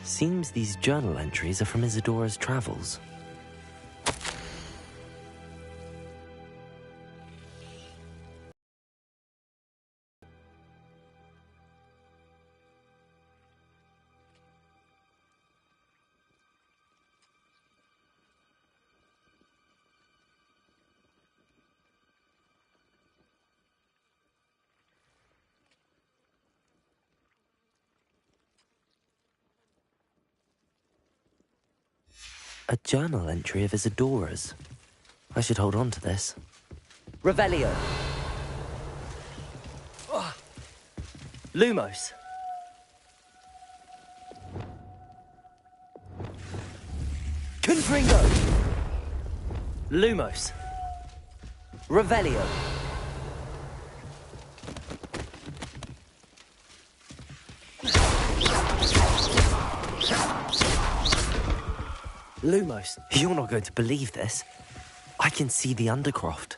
Seems these journal entries are from Isadora's travels. A journal entry of Isadora's. I should hold on to this. Revelio. Oh. Lumos. Confringo. Lumos. Revelio. Lumos, you're not going to believe this. I can see the Undercroft.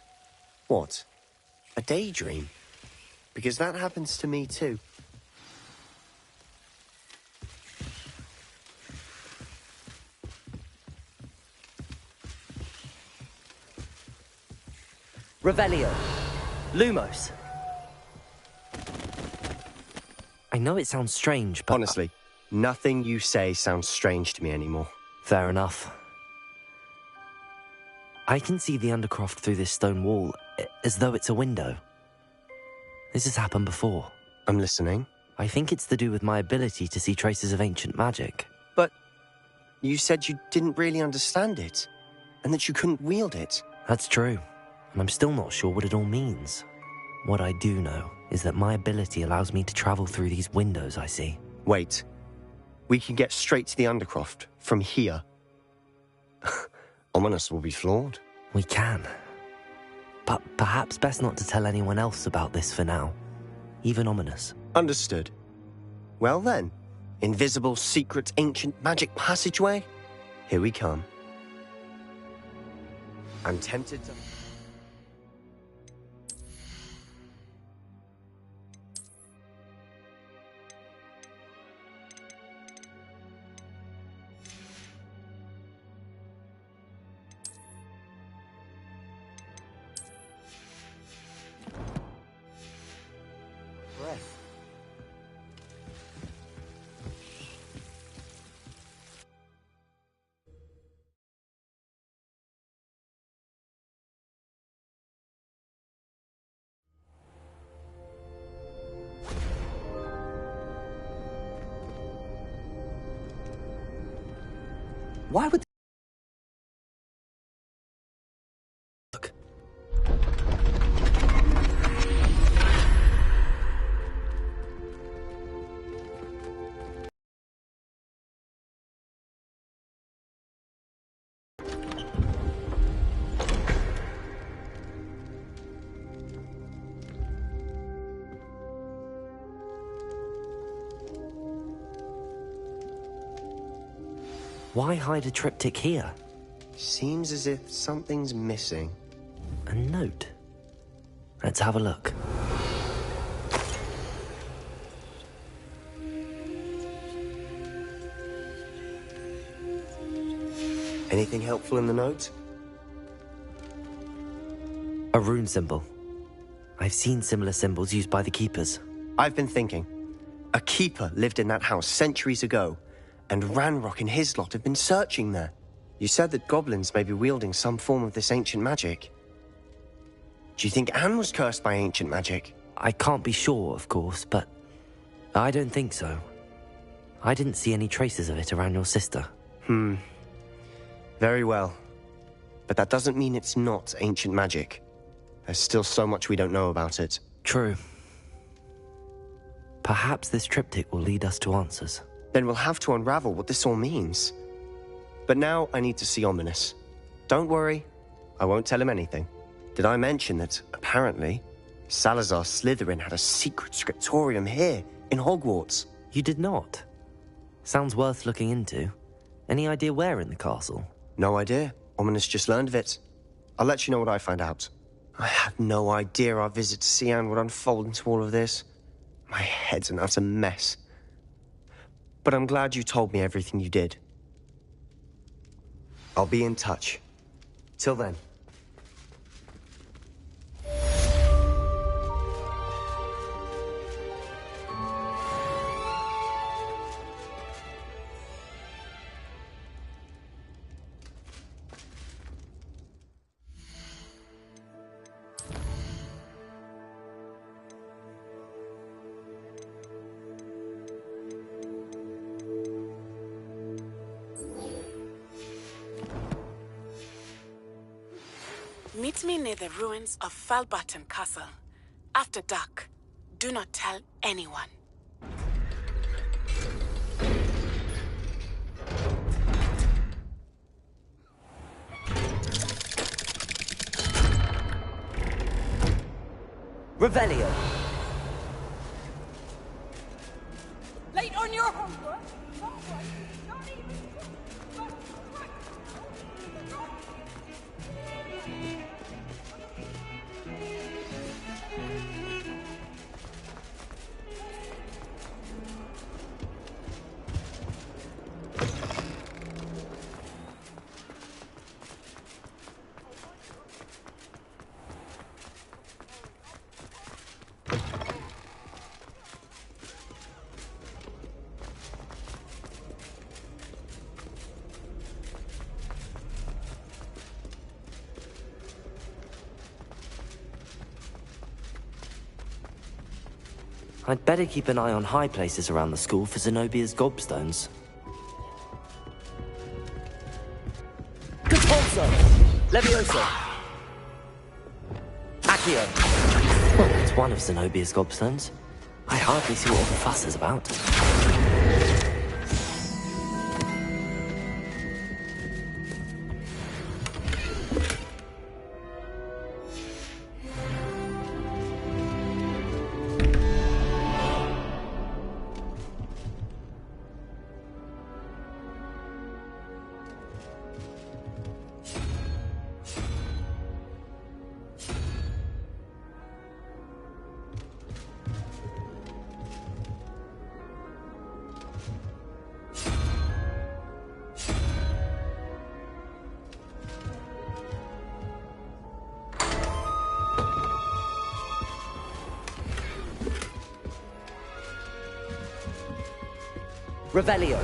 What? A daydream? Because that happens to me too. Revelio. Lumos. I know it sounds strange, but... Honestly, nothing you say sounds strange to me anymore. Fair enough. I can see the Undercroft through this stone wall, as though it's a window. This has happened before. I'm listening. I think it's to do with my ability to see traces of ancient magic. But you said you didn't really understand it, and that you couldn't wield it. That's true, and I'm still not sure what it all means. What I do know is that my ability allows me to travel through these windows I see. Wait. We can get straight to the Undercroft from here. Ominous will be floored. We can. But perhaps best not to tell anyone else about this for now. Even Ominous. Understood. Well then, invisible, secret, ancient magic passageway? Here we come. I'm tempted to... Why would... Look. Why hide a triptych here? Seems as if something's missing. A note. Let's have a look. Anything helpful in the note? A rune symbol. I've seen similar symbols used by the keepers. I've been thinking. A keeper lived in that house centuries ago, and Ranrock and his lot have been searching there. You said that goblins may be wielding some form of this ancient magic. Do you think Anne was cursed by ancient magic? I can't be sure, of course, but I don't think so. I didn't see any traces of it around your sister. Very well. But that doesn't mean it's not ancient magic. There's still so much we don't know about it. True. Perhaps this triptych will lead us to answers. Then we'll have to unravel what this all means. But now I need to see Ominous. Don't worry, I won't tell him anything. Did I mention that, apparently, Salazar Slytherin had a secret scriptorium here, in Hogwarts? You did not? Sounds worth looking into. Any idea where in the castle? No idea. Ominous just learned of it. I'll let you know what I find out. I had no idea our visit to Cian would unfold into all of this. My head's an utter mess. But I'm glad you told me everything you did. I'll be in touch. Till then. Meet me near the ruins of Falbaton Castle. After dark. Do not tell anyone. Revelio! Late on your homework? Not even... I'd better keep an eye on high places around the school for Zenobia's gobstones. Catonzo! Levioso! Accio! It's one of Zenobia's gobstones. I hardly see what all the fuss is about. Revelio.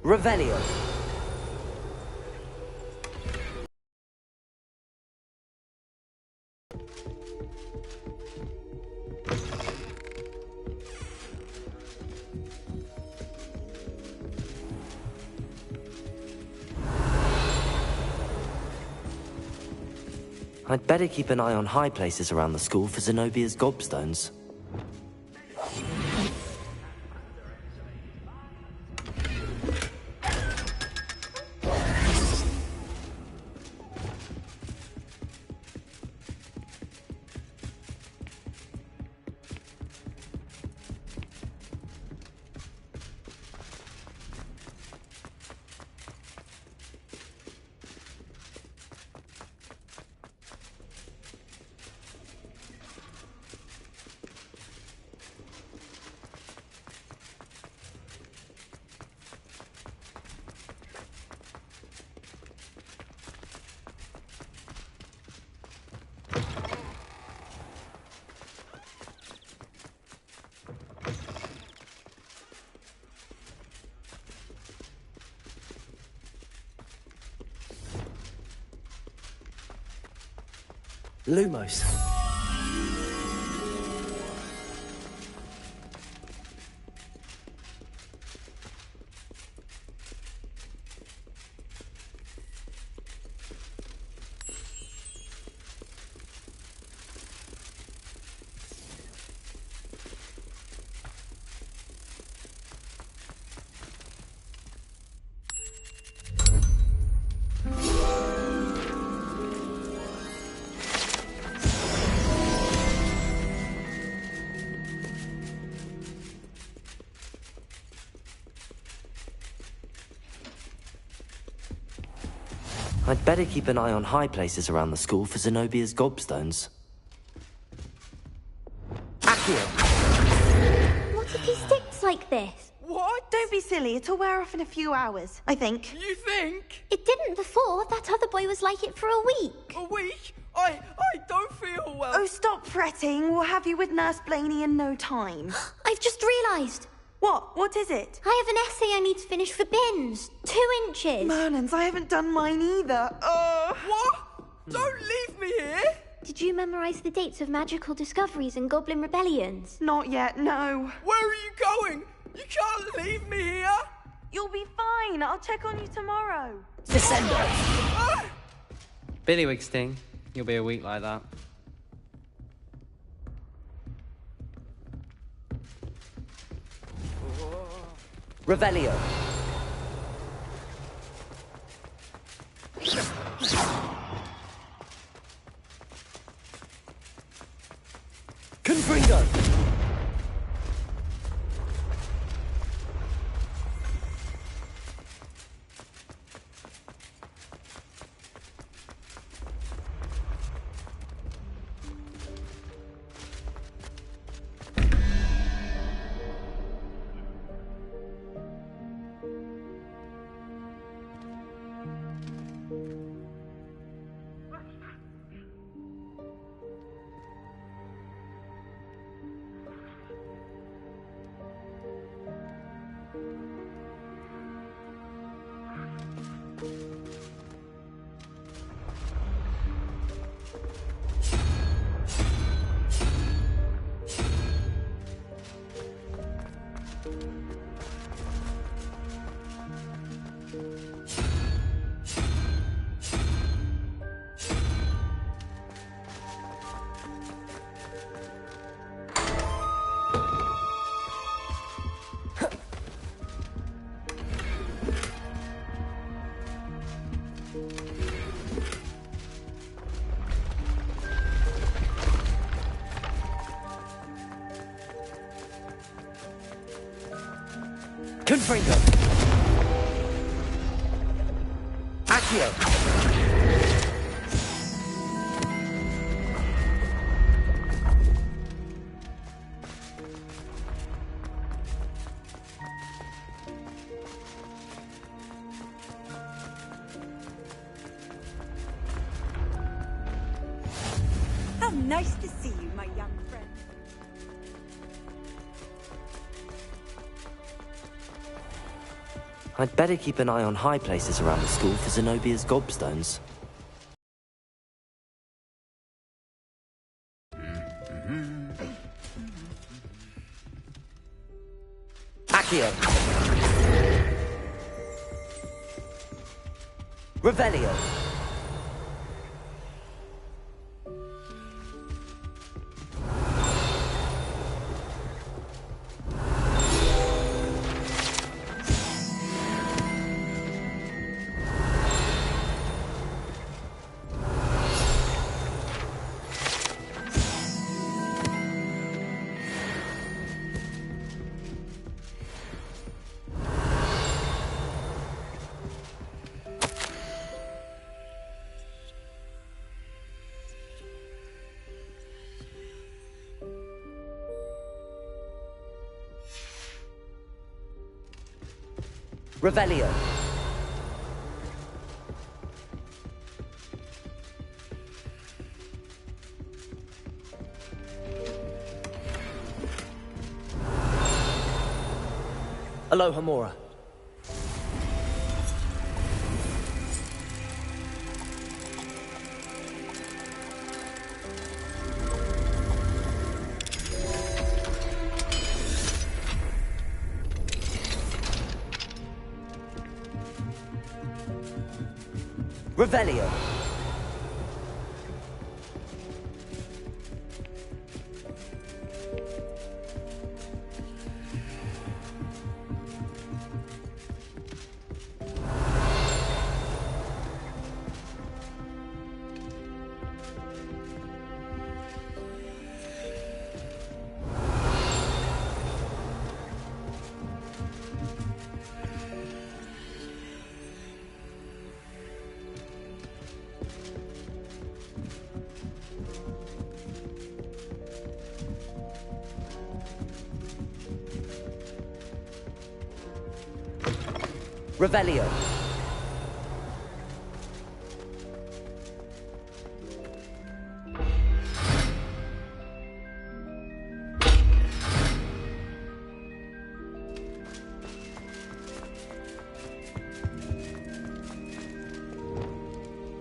Revelio. I'd better keep an eye on high places around the school for Zenobia's gobstones. Lumos. I'd better keep an eye on high places around the school for Zenobia's gobstones. Accio! What if he sticks like this? What? Don't be silly. It'll wear off in a few hours, I think. You think? It didn't before. That other boy was like it for a week. A week? I don't feel well. Oh, stop fretting. We'll have you with Nurse Blaney in no time. I've just realised. What? What is it? I have an essay I need to finish for bins. 2 inches. Merlins, I haven't done mine either. What? Don't leave me here! Did you memorise the dates of magical discoveries and goblin rebellions? Not yet, no. Where are you going? You can't leave me here! You'll be fine. I'll check on you tomorrow. Ah! Billywig sting. You'll be a week like that. Revelio. Confringo. Confringo. Accio. How nice to see you, my young friend. I'd better keep an eye on high places around the school for Zenobia's gobstones. Accio. Revelio. Revelio. Aloha Mora. Revelio. Revelio.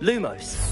Lumos.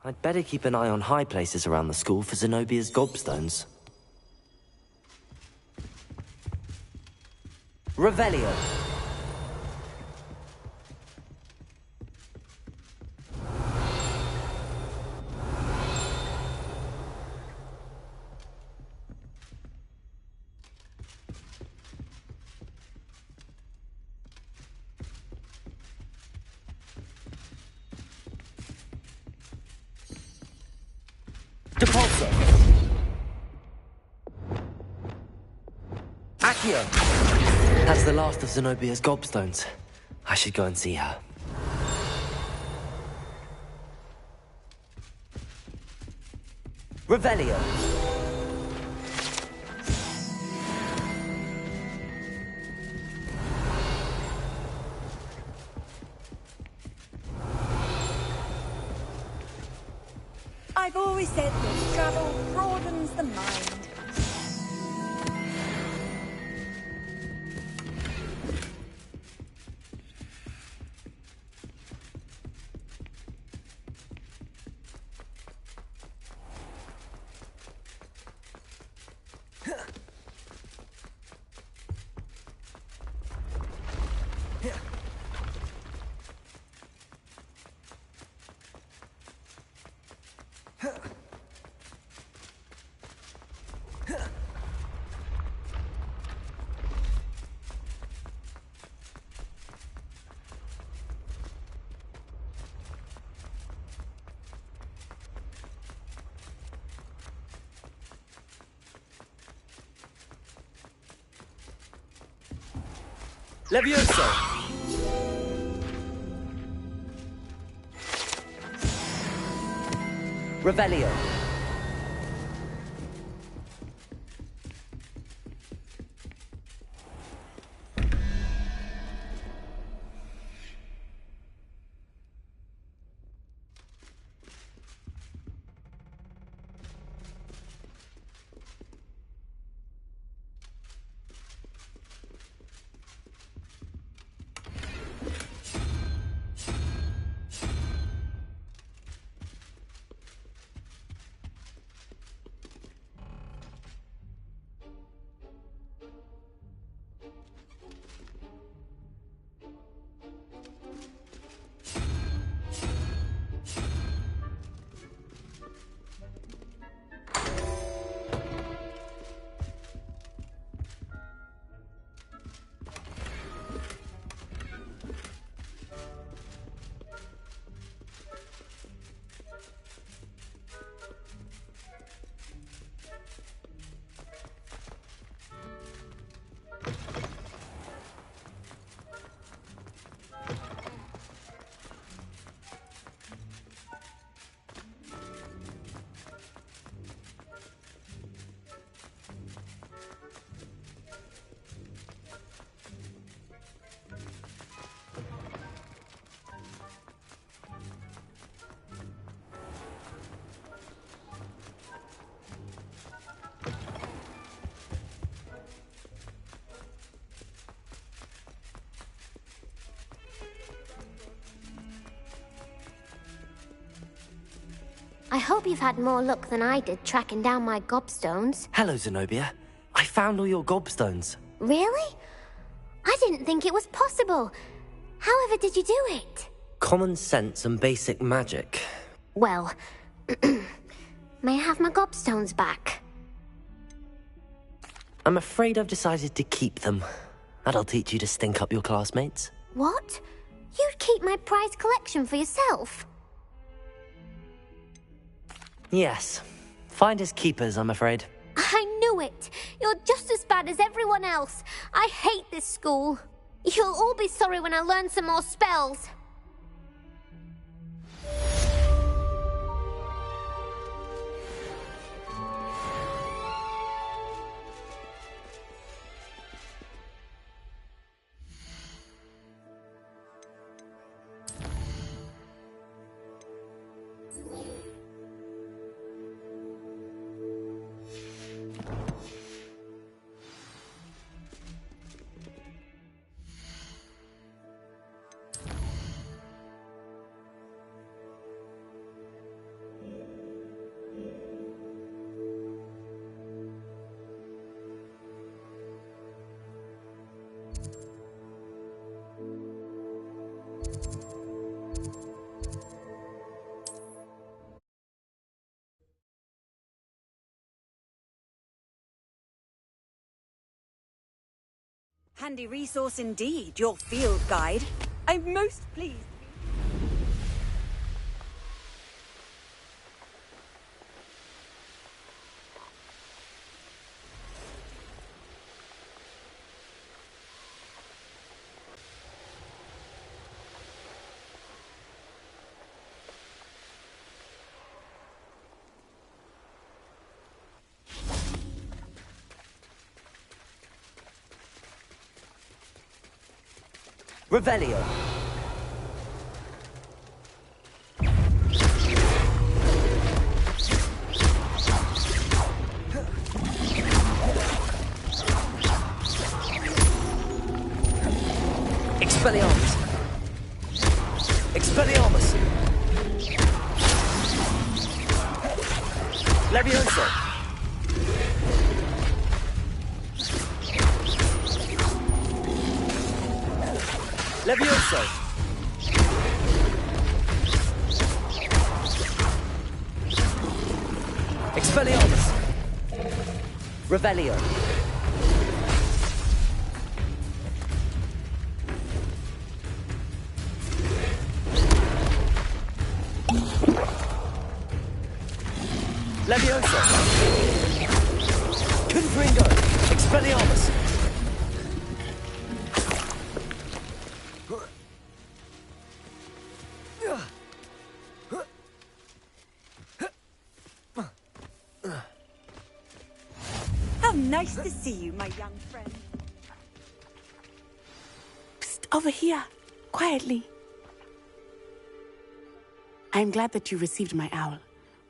I'd better keep an eye on high places around the school for Zenobia's gobstones. Revelio. Depulso. Accio. That's the last of Zenobia's gobstones. I should go and see her. Revelio. I've always said that travel broadens the mind. Levioso! Revelio. I hope you've had more luck than I did tracking down my gobstones. Hello, Zenobia. I found all your gobstones. Really? I didn't think it was possible. However did you do it? Common sense and basic magic. Well, may I have my gobstones back? I'm afraid I've decided to keep them. That'll teach you to stink up your classmates. What? You'd keep my prized collection for yourself? Yes. Finders keepers, I'm afraid. I knew it! You're just as bad as everyone else. I hate this school. You'll all be sorry when I learn some more spells. Handy resource indeed, your field guide. I'm most pleased. Revelio. Expelliarmus. Expelliarmus. Levioso. Levioso. Expelliarmus. Revelio. Levioso. Confringo. Expelliarmus. How nice to see you, my young friend. Psst, over here. Quietly. I'm glad that you received my owl.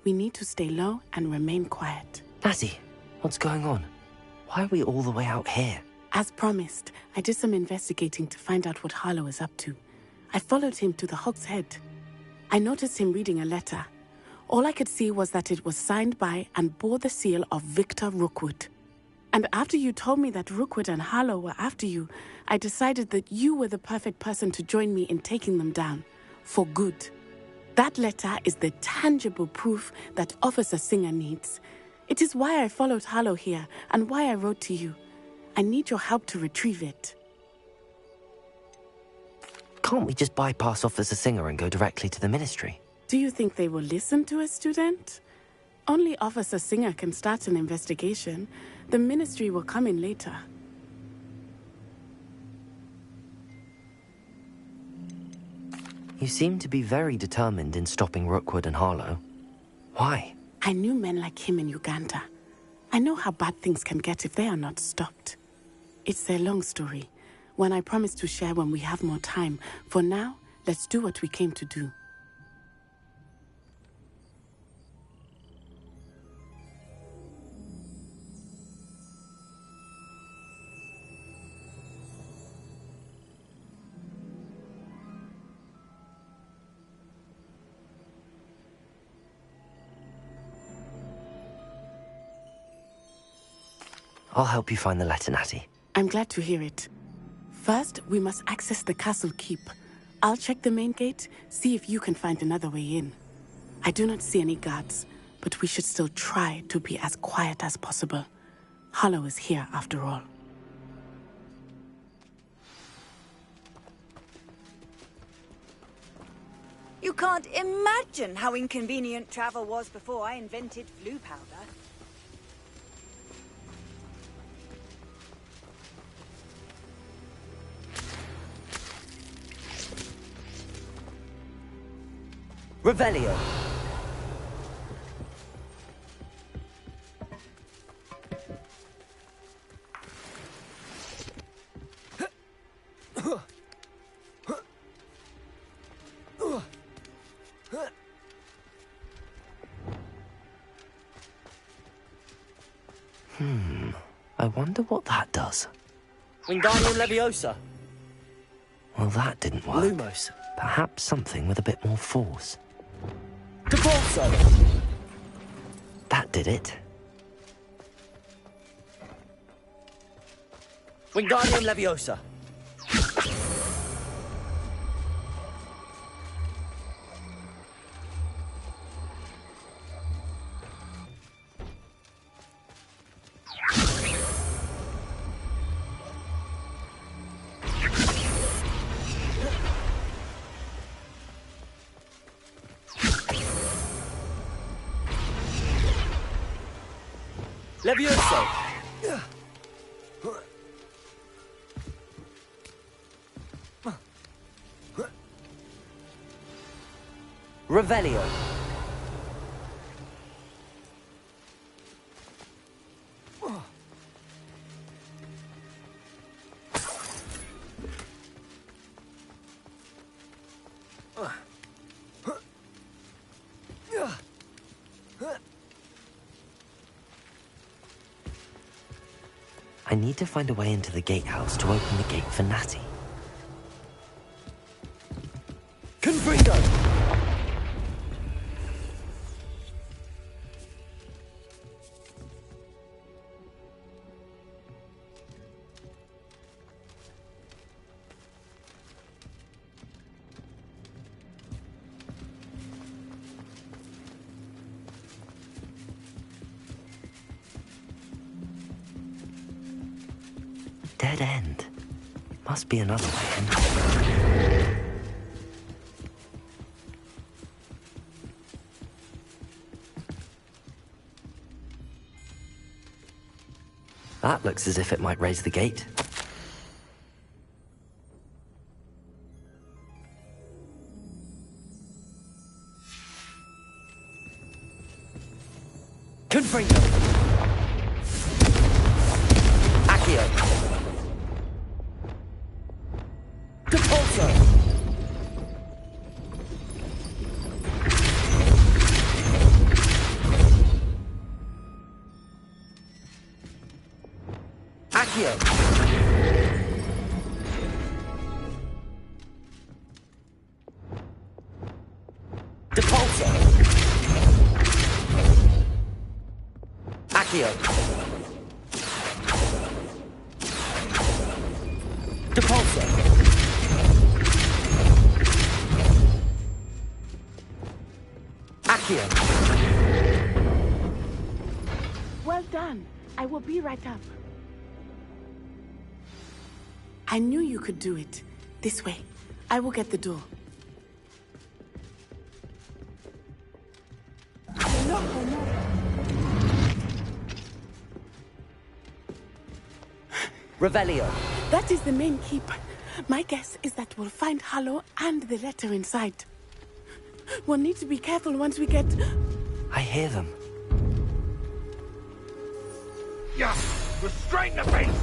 We need to stay low and remain quiet. Lassie, what's going on? Why are we all the way out here? As promised, I did some investigating to find out what Harlow is up to. I followed him to the Hog's Head. I noticed him reading a letter. All I could see was that it was signed by and bore the seal of Victor Rookwood. And after you told me that Rookwood and Harlow were after you, I decided that you were the perfect person to join me in taking them down. For good. That letter is the tangible proof that Officer Singer needs. It is why I followed Harlow here and why I wrote to you. I need your help to retrieve it. Can't we just bypass Officer Singer and go directly to the Ministry? Do you think they will listen to a student? Only Officer Singer can start an investigation. The Ministry will come in later. You seem to be very determined in stopping Rookwood and Harlow. Why? I knew men like him in Uganda. I know how bad things can get if they are not stopped. It's a long story, one I promise to share when we have more time. For now, let's do what we came to do. I'll help you find the letter, Natty. I'm glad to hear it. First, we must access the castle keep. I'll check the main gate, see if you can find another way in. I do not see any guards, but we should still try to be as quiet as possible. Hollow is here, after all. You can't imagine how inconvenient travel was before I invented blue powder. Revelio. I wonder what that does. Wingardium Leviosa. Well, that didn't work. Lumos. Perhaps something with a bit more force. Depulso. That did it. Wingardium Leviosa. Levioso. Revelio. I need to find a way into the gatehouse to open the gate for Natty. Confringo. Dead end. Must be another way in. That looks as if it might raise the gate. Confringo. Accio. Depulso. Accio. Depulso. Accio. Depulso. Accio. Well done. I will be right up. I knew you could do it. This way. I will get the door. Revelio. That is the main keep. My guess is that we'll find Hollow and the letter inside. We'll need to be careful once we get... I hear them. Yeah, restrain the beast!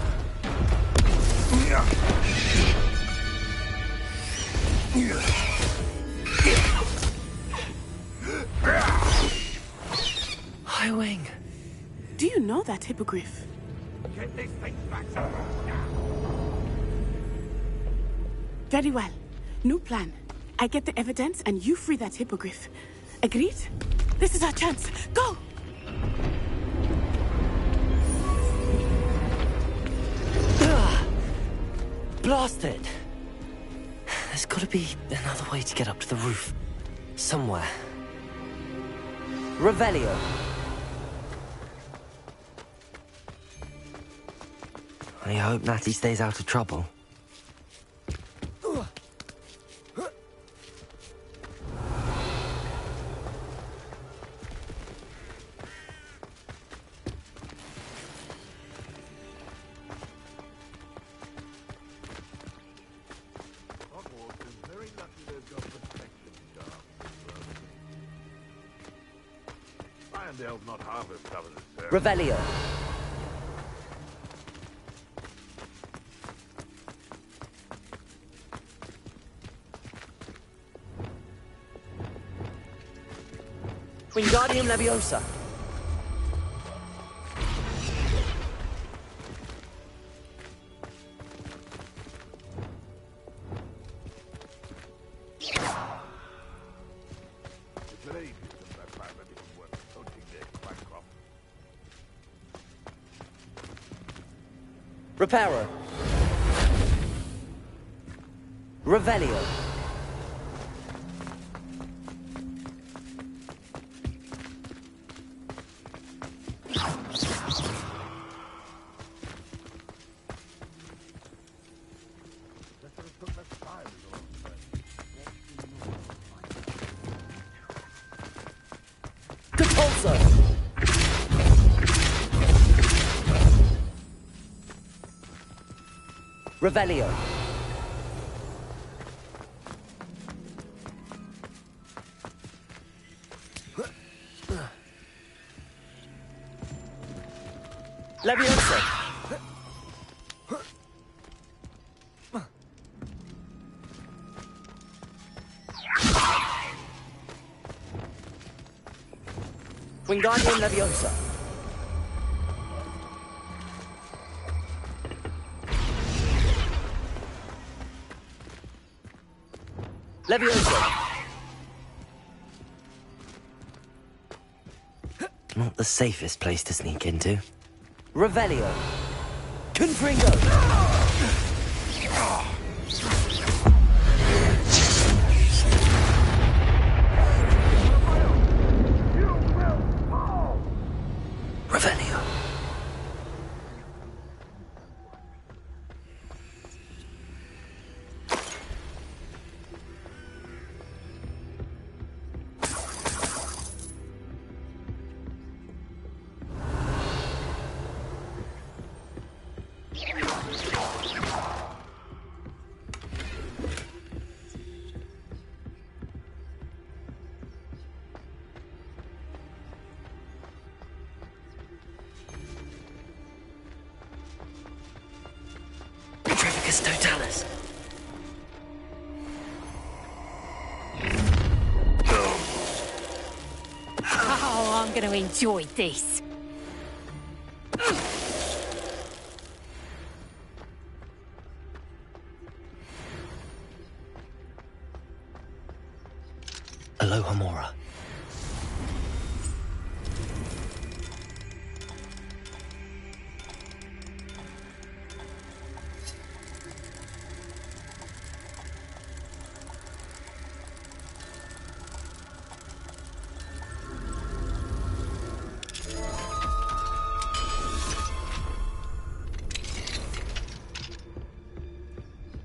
Highwing. Do you know that hippogriff? Get this thing back to now. Very well. New plan. I get the evidence and you free that hippogriff. Agreed? This is our chance. Go! Blast it! There's gotta be another way to get up to the roof. Somewhere. Revelio. I hope Natty stays out of trouble. Hogwarts is very lucky they've got protection staff. Irondale's not half as covered as Sarah. Revelio. Wingardium Leviosa. The Glade used that time that didn't work coaching their Mycroft. Reparo. Revelio. Compulso. Revelio. Leviosa. Wingardium Leviosa. Leviosa. Not the safest place to sneak into. Revelio. Confringo. Revelio. Totalis. Oh, I'm gonna enjoy this. Aloha Mora.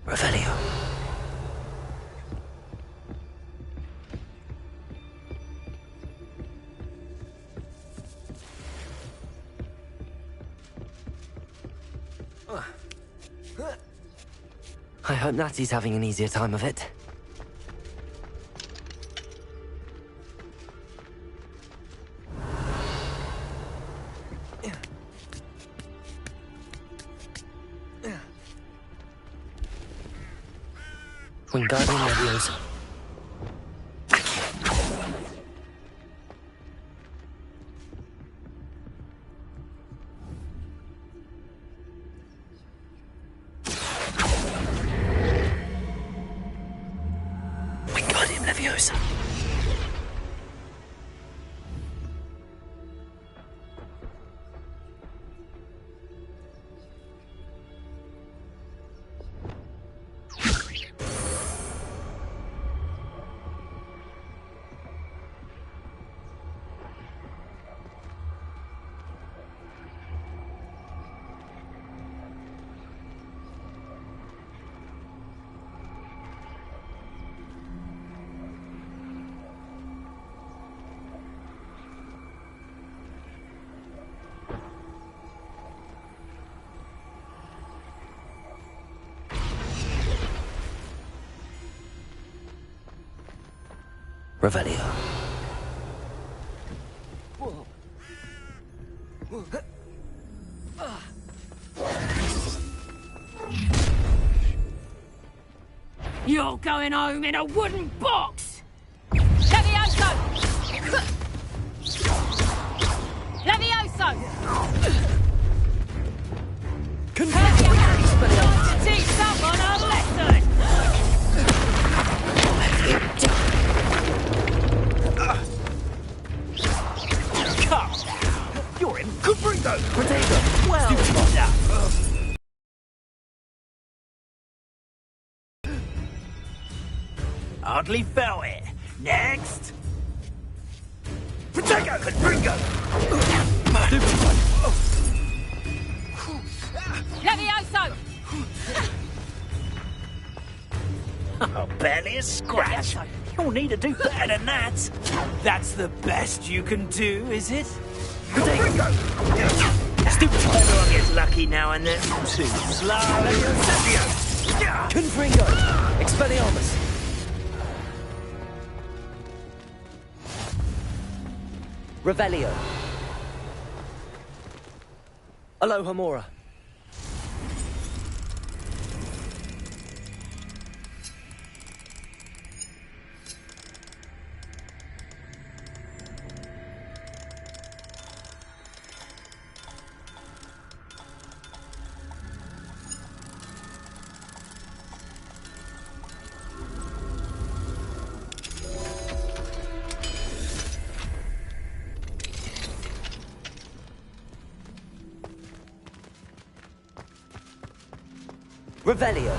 Revelio. I hope Natty's having an easier time of it. Wingardium Leviosa. Wingardium Leviosa. Revelio. You're going home in a wooden box! Levioso! Levioso! Have your hands to teach someone a lesson! Come down. You're in good Ringo. Potato! Well, Hardly felt it. Next. Potato and Ringo. Levioso! Oh, barely a scratch. You'll need to do better than that. That's the best you can do, is it? Ringo. Stupid. Everyone gets lucky now and then. Too slow. Confringo! Expelliarmus! Revelio. Alohomora. Revelio.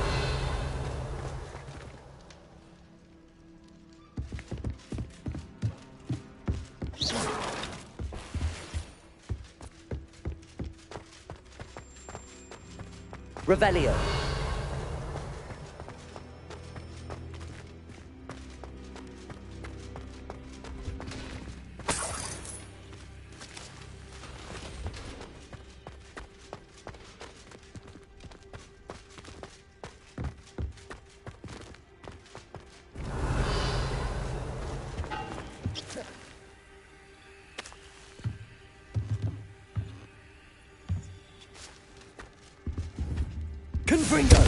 Revelio. Confringo!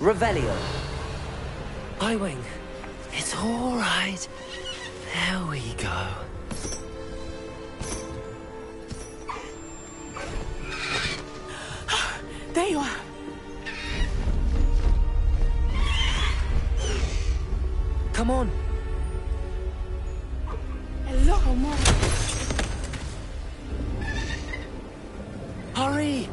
Revelio. Highwing, it's all right. There we go. There you are. Come on. Hello, Mom. Hurry!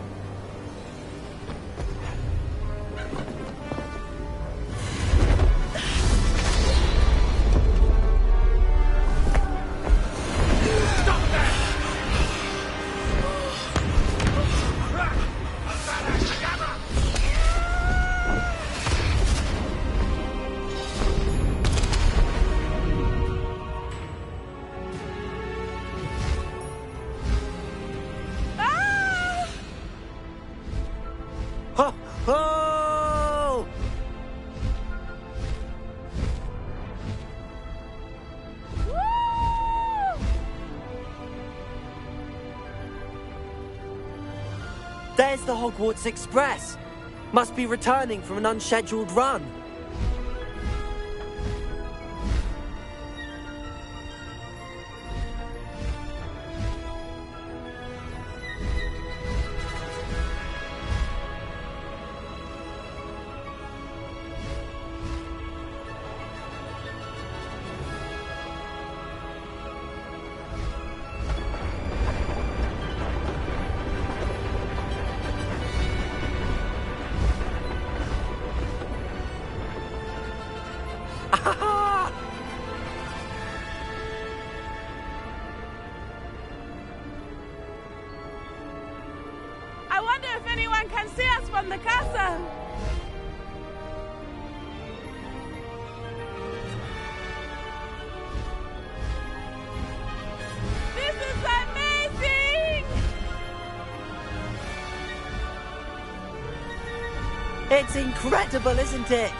There's the Hogwarts Express. Must be returning from an unscheduled run. I wonder if anyone can see us from the castle. This is amazing! It's incredible, isn't it?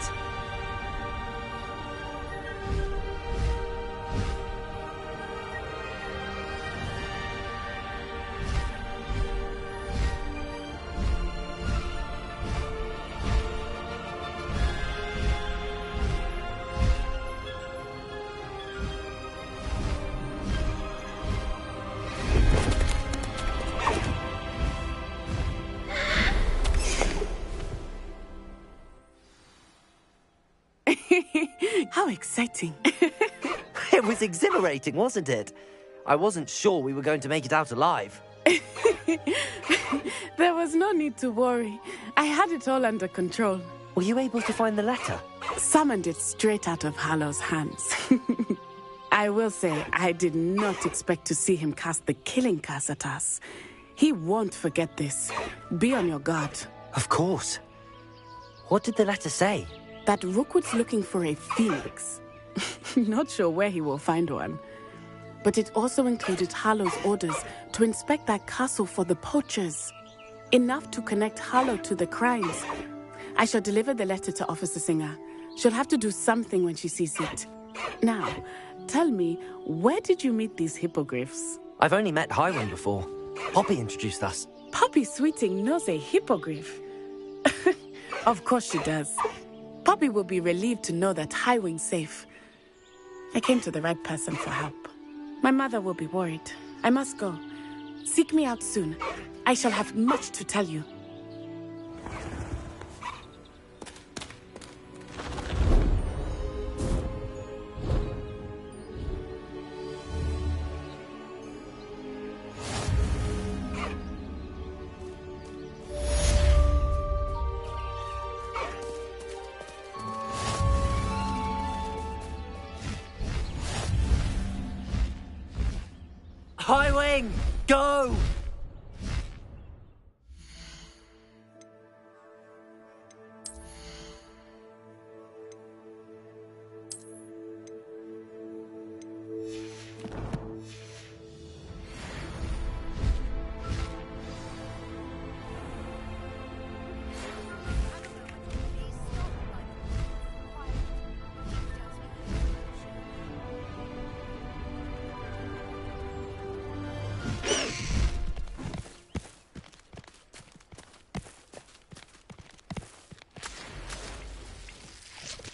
How exciting. It was exhilarating, wasn't it? I wasn't sure we were going to make it out alive. There was no need to worry. I had it all under control. Were you able to find the letter? Summoned it straight out of Harlow's hands. I will say, I did not expect to see him cast the killing curse at us. He won't forget this. Be on your guard. Of course. What did the letter say? That Rookwood's looking for a phoenix. Not sure where he will find one. But it also included Harlow's orders to inspect that castle for the poachers. Enough to connect Harlow to the crimes. I shall deliver the letter to Officer Singer. She'll have to do something when she sees it. Now, tell me, where did you meet these hippogriffs? I've only met Highwing before. Poppy introduced us. Poppy Sweeting knows a hippogriff. Of course she does. Poppy will be relieved to know that Highwing's safe. I came to the right person for help. My mother will be worried. I must go. Seek me out soon. I shall have much to tell you. Highwing, go!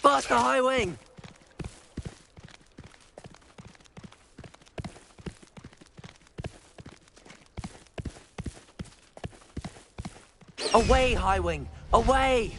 Faster, Highwing! Away, Highwing! Away!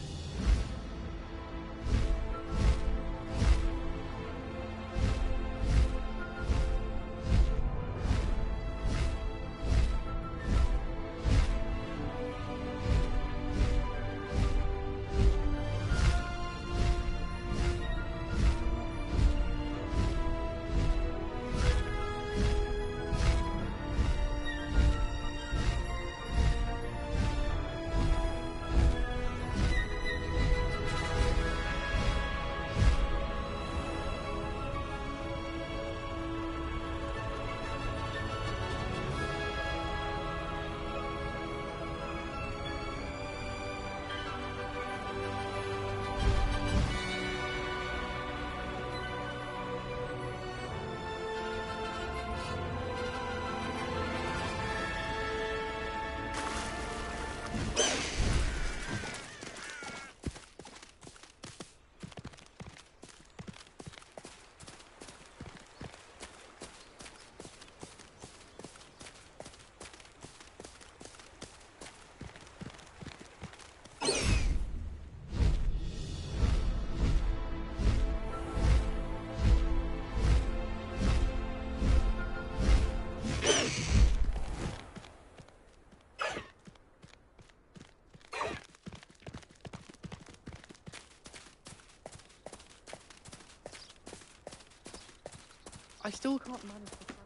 I still can't manage the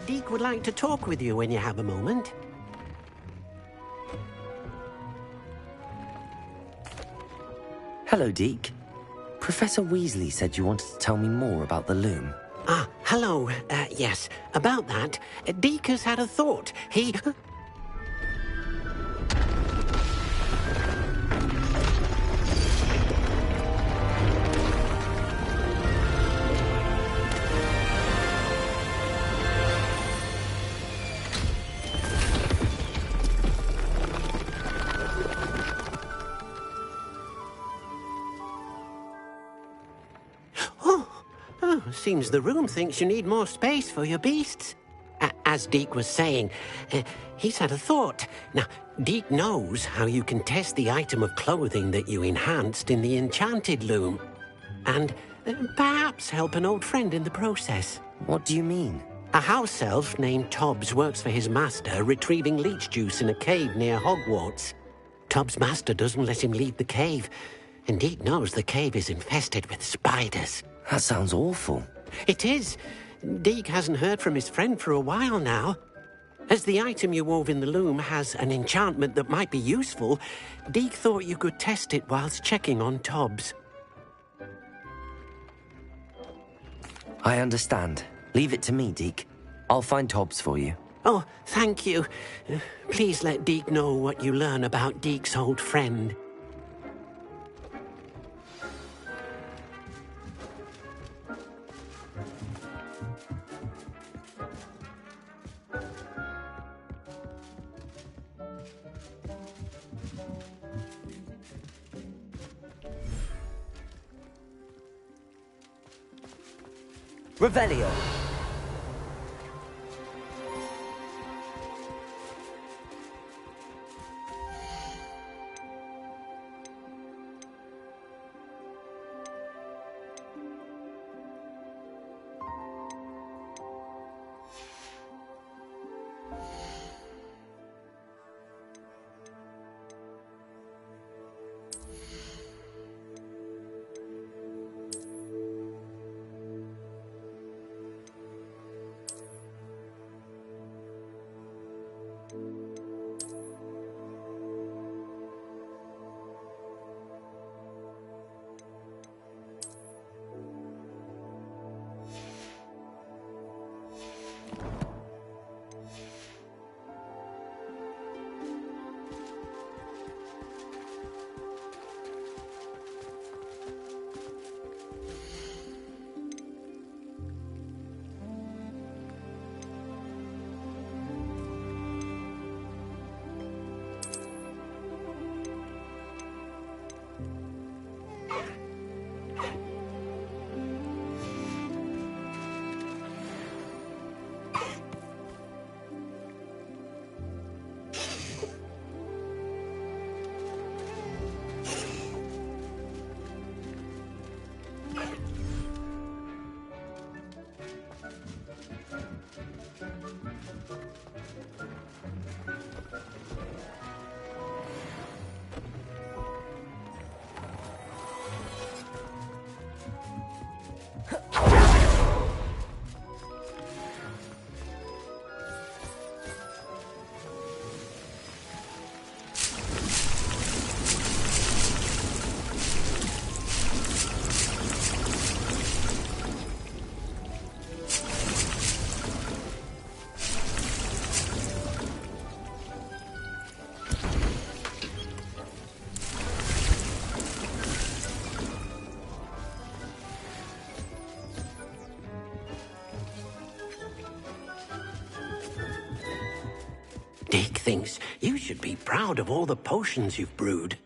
Deke would like to talk with you when you have a moment. Hello, Deke. Professor Weasley said you wanted to tell me more about the loom. Ah, hello. Yes, about that. Deke has had a thought. He... Seems the room thinks you need more space for your beasts. As Deke was saying, he's had a thought. Now, Deke knows how you can test the item of clothing that you enhanced in the enchanted loom. And perhaps help an old friend in the process. What do you mean? A house elf named Tobbs works for his master retrieving leech juice in a cave near Hogwarts. Tobbs' master doesn't let him leave the cave, and Deke knows the cave is infested with spiders. That sounds awful. It is. Deke hasn't heard from his friend for a while now. As the item you wove in the loom has an enchantment that might be useful, Deke thought you could test it whilst checking on Tobbs. I understand. Leave it to me, Deke. I'll find Tobbs for you. Oh, thank you. Please let Deke know what you learn about Deke's old friend. Revelio. Deke thinks you should be proud of all the potions you've brewed.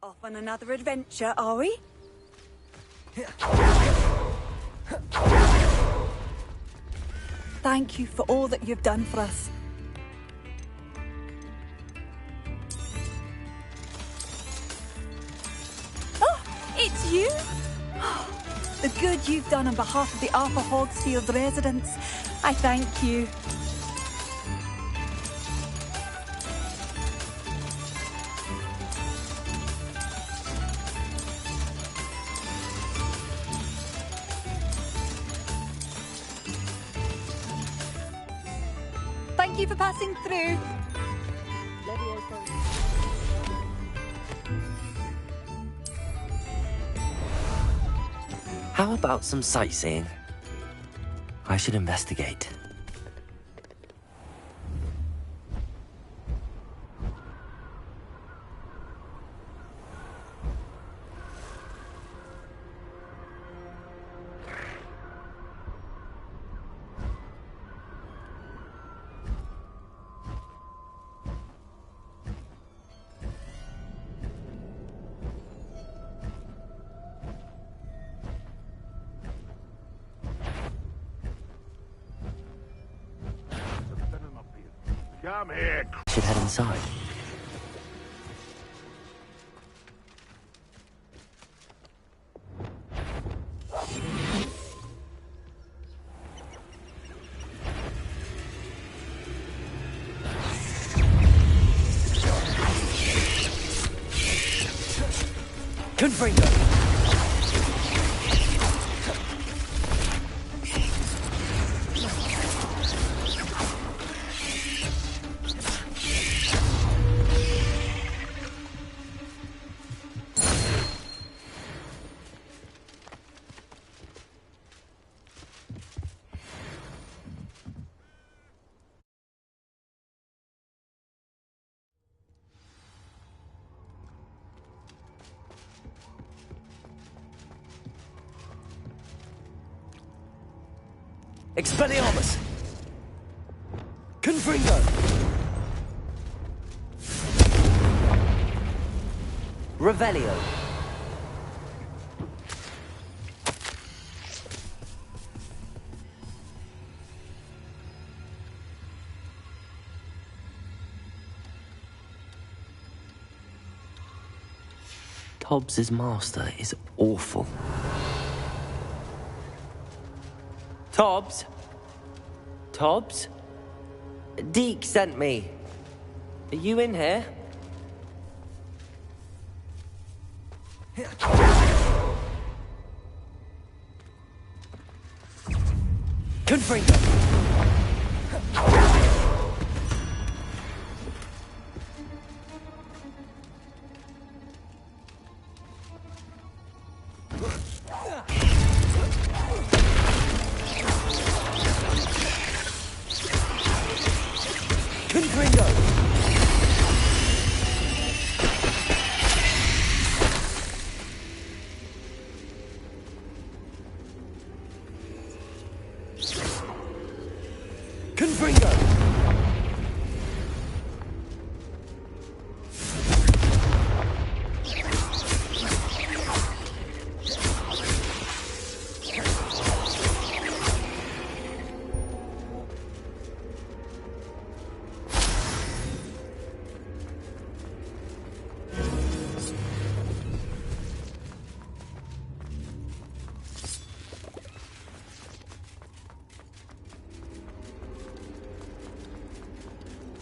Off on another adventure, are we? Thank you for all that you've done for us. Oh, it's you? The good you've done on behalf of the Upper Hogsfield residents. I thank you. Thank you for passing through. How about some sightseeing? I should investigate. Come here. Should head inside. Confringo! Expelliarmus! Confringo! Revelio! Tobbs's master is awful. Tobbs? Tobbs? Deke sent me. Are you in here? Confringo!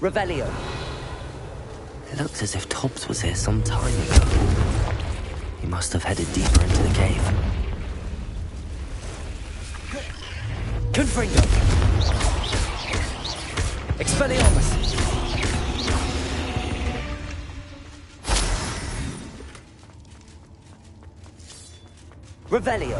Revelio. It looks as if Tobbs was here some time ago. He must have headed deeper into the cave. Confringo. Expelliarmus. Revelio.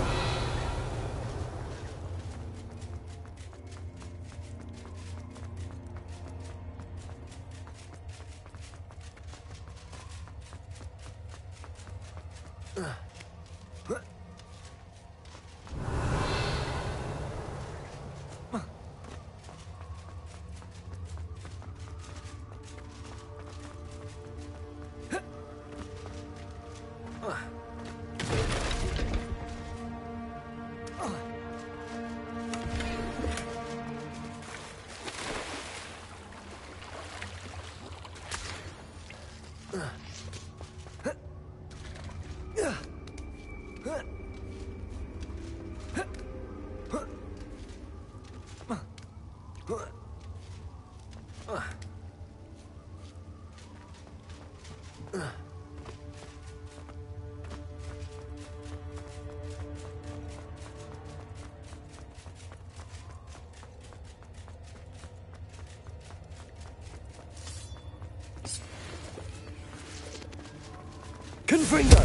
Confringo!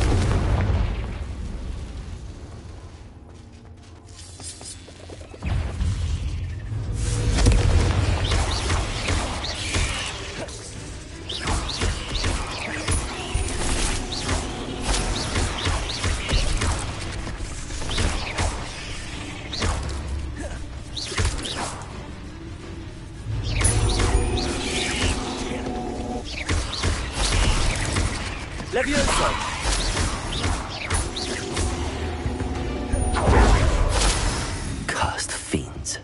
Levioso! Cursed fiends.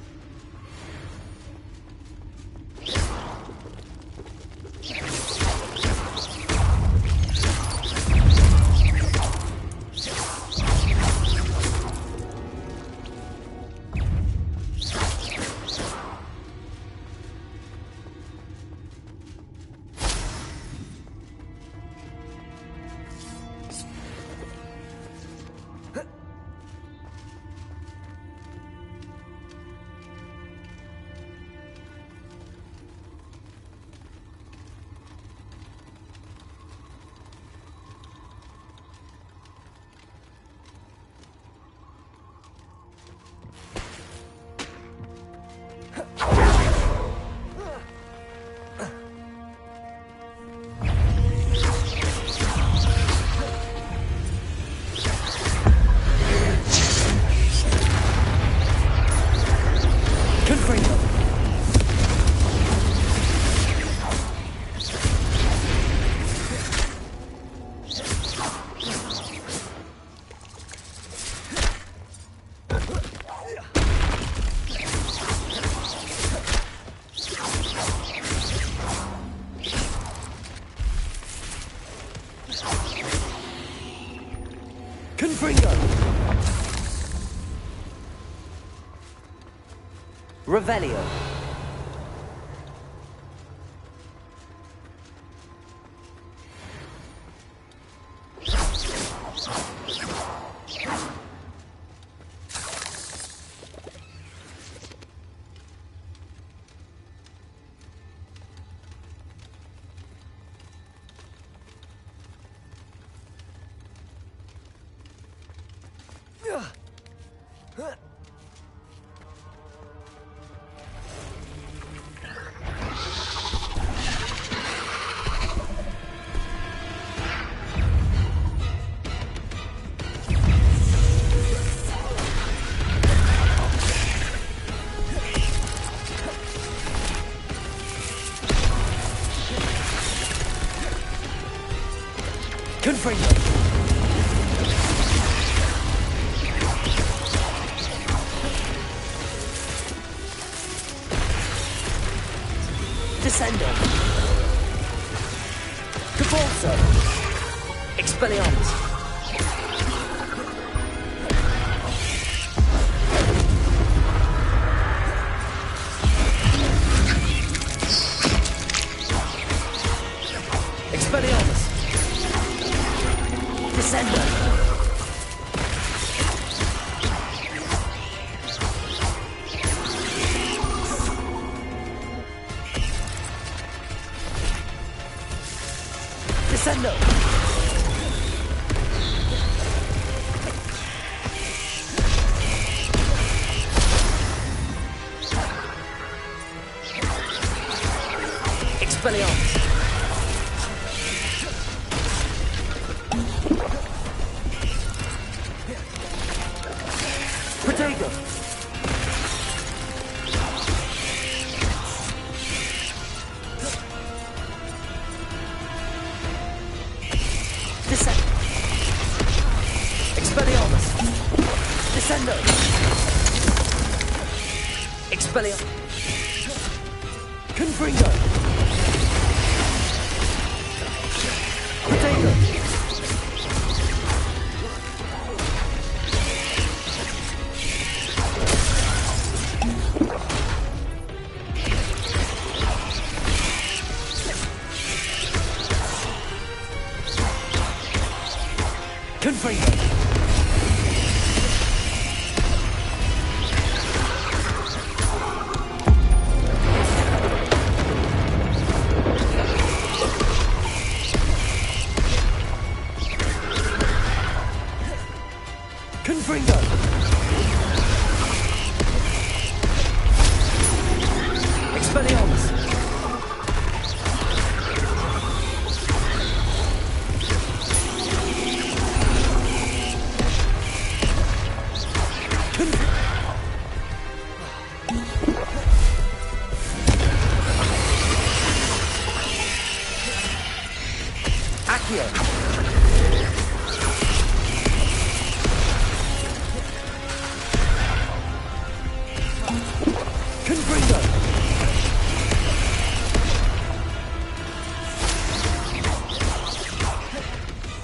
Revelio. Confringo. Descendo. Cavalso. Expelliarmus. Descendo! Descendo! Expelliarmus! Protego! Descendo! Expelliarmus! Descendo! Expelliarmus! Confringo! Protego! Confringo! Confringo! Expelliarmus! Accio! Confringo!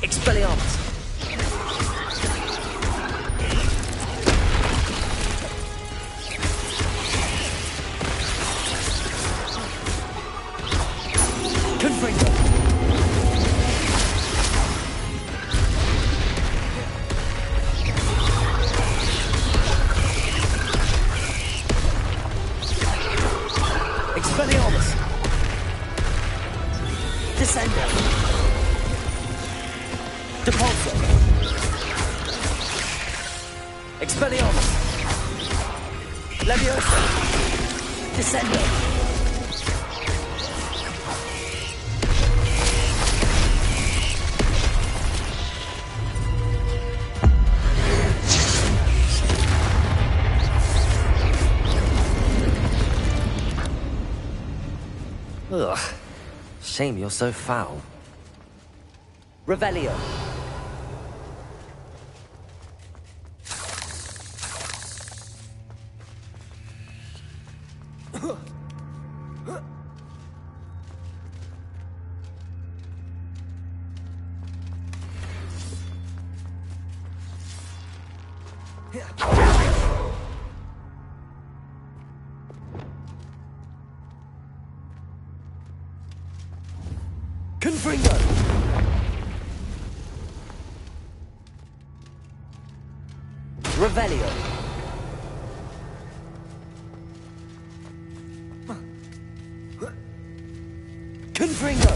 Expelliarmus! Confringo! Expelliarmus! Descendo! Depulso! Expelliarmus! Leviosa! Descendo! Ugh. Shame you're so foul. Revelio! Confringo! Revelio! Confringo!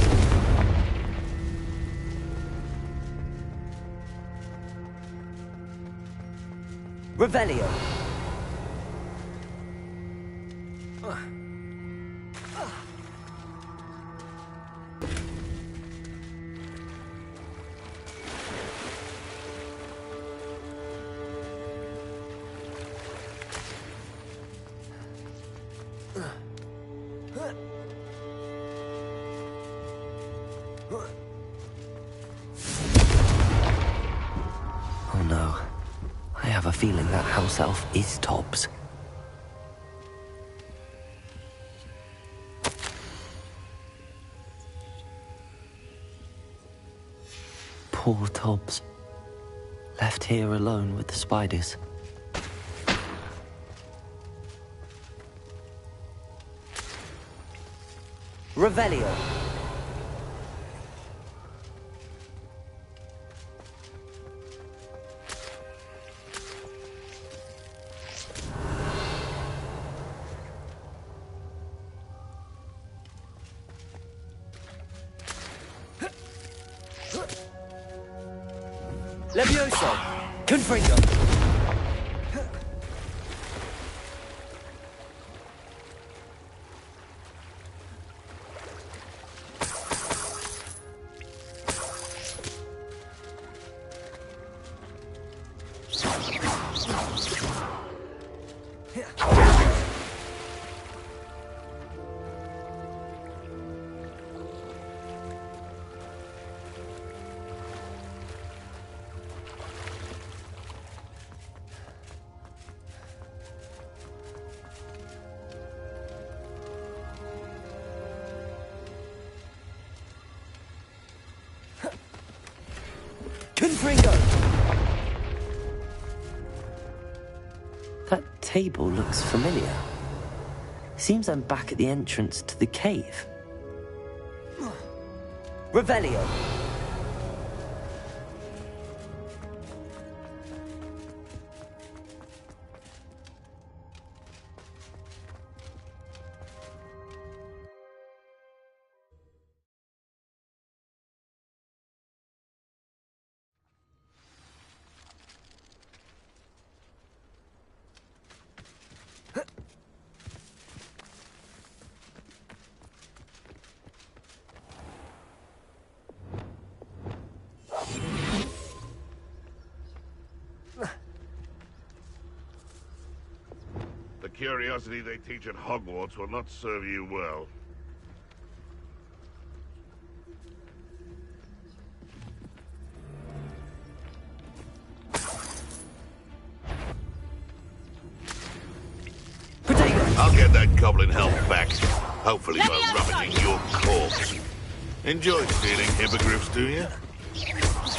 Revelio! Oh no. I have a feeling that house elf is Tobbs. Poor Tobbs. Left here alone with the spiders. Revelio! Levioso! Confringo! Confringo! That table looks familiar. Seems I'm back at the entrance to the cave. Revelio! The curiosity they teach at Hogwarts will not serve you well. I'll get that goblin help back. Hopefully by rummaging your corpse. Enjoy stealing hippogriffs, do you?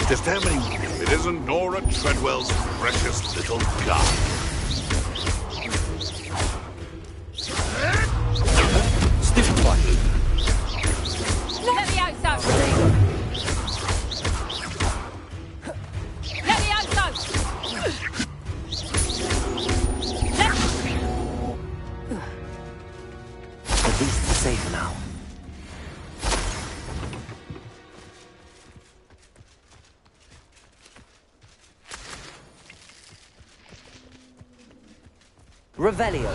Just how many if it isn't Nora Treadwell's precious little guy? Revelio.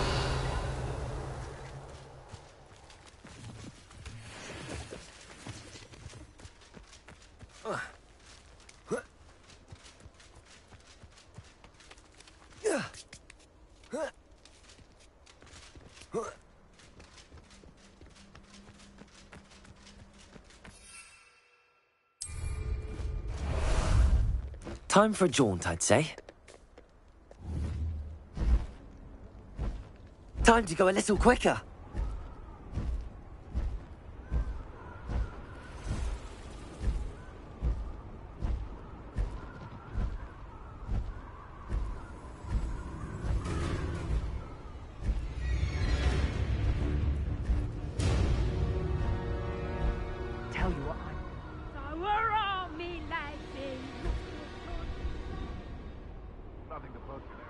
Time for a jaunt, I'd say. Time to go a little quicker. Tell you what So where are me lasses? Nothing to post there.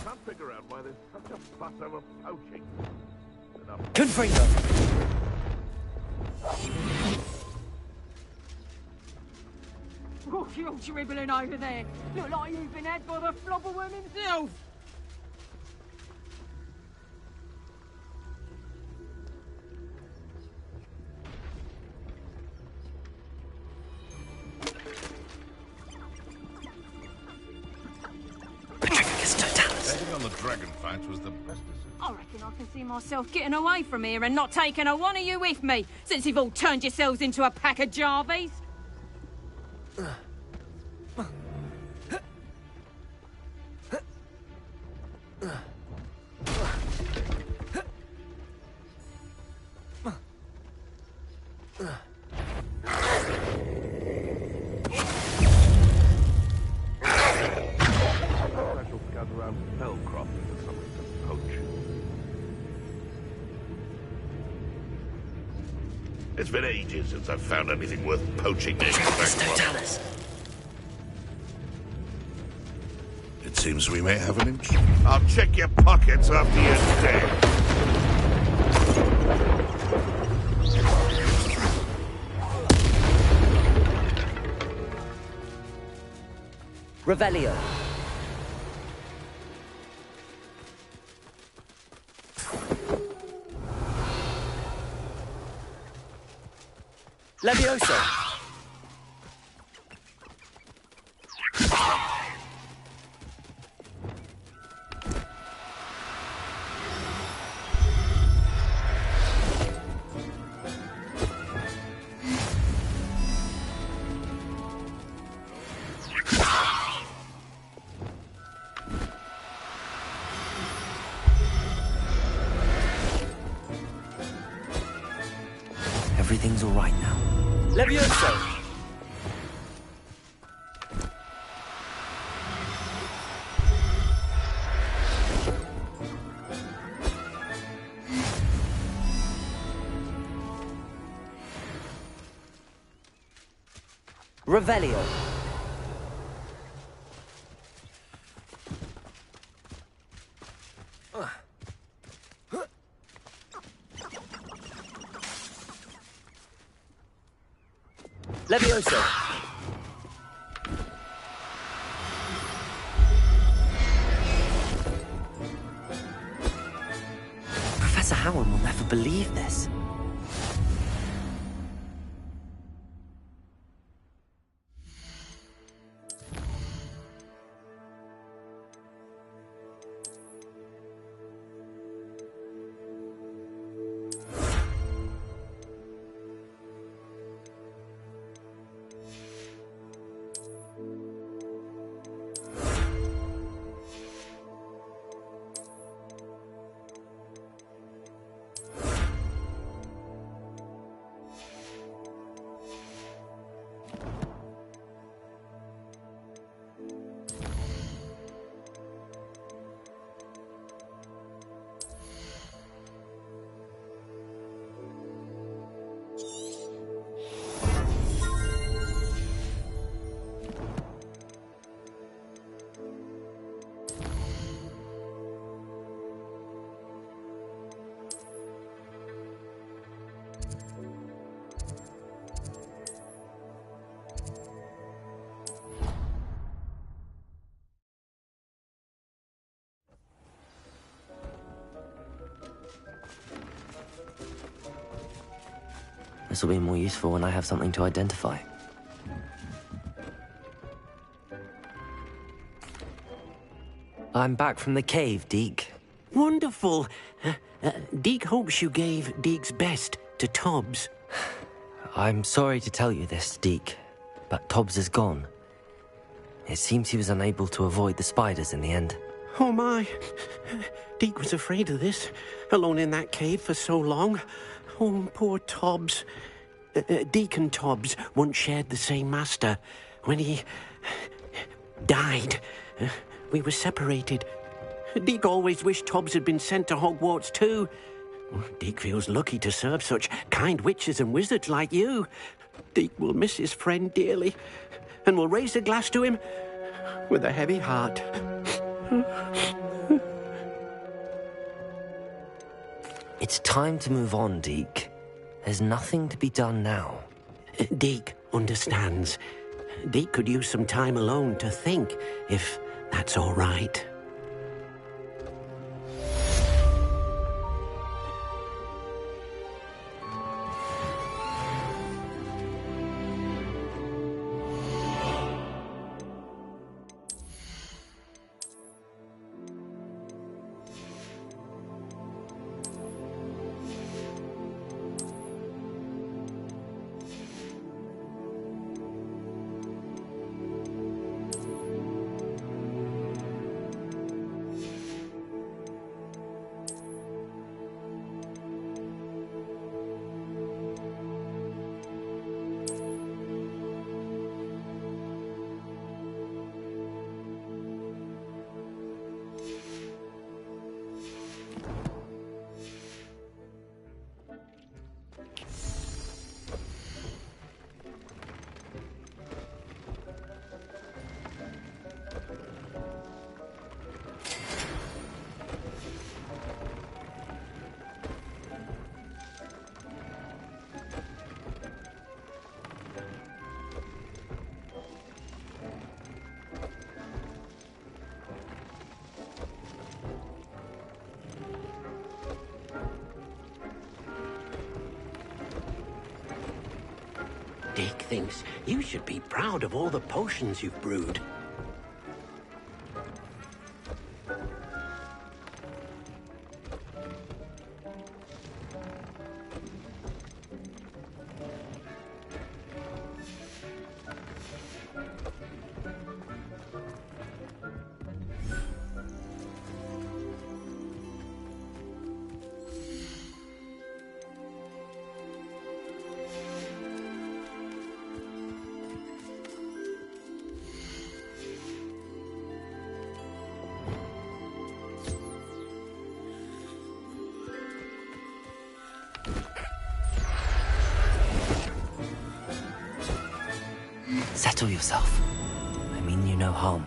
Can't figure out why there's such a fuss over poaching. Confringo. What you dribbling over there? Look like you've been had by the flobberworm himself. Betting on the dragon fight was the best decision. I reckon I can see myself getting away from here and not taking a one of you with me, since you've all turned yourselves into a pack of Jarvies. It's been ages since I've found anything worth poaching near. Don't tell us. Seems we may have an inch. I'll check your pockets after you're dead. Revelio. Levioso. Everything's all right now. Levioso! Revelio. Levioso. Professor Howard will never believe this. This will be more useful when I have something to identify. I'm back from the cave, Deke. Wonderful. Deke hopes you gave Deke's best to Tobbs. I'm sorry to tell you this, Deke, but Tobbs is gone. It seems he was unable to avoid the spiders in the end. Oh my. Deke was afraid of this, alone in that cave for so long. Oh, poor Tobbs. Deke and Tobbs once shared the same master. When he died, we were separated. Deke always wished Tobbs had been sent to Hogwarts too. Deke feels lucky to serve such kind witches and wizards like you. Deke will miss his friend dearly, and will raise a glass to him with a heavy heart. It's time to move on, Deke. There's nothing to be done now. Deke understands. Deke could use some time alone to think, if that's all right. thinks you should be proud of all the potions you've brewed. Settle yourself. I mean you no harm.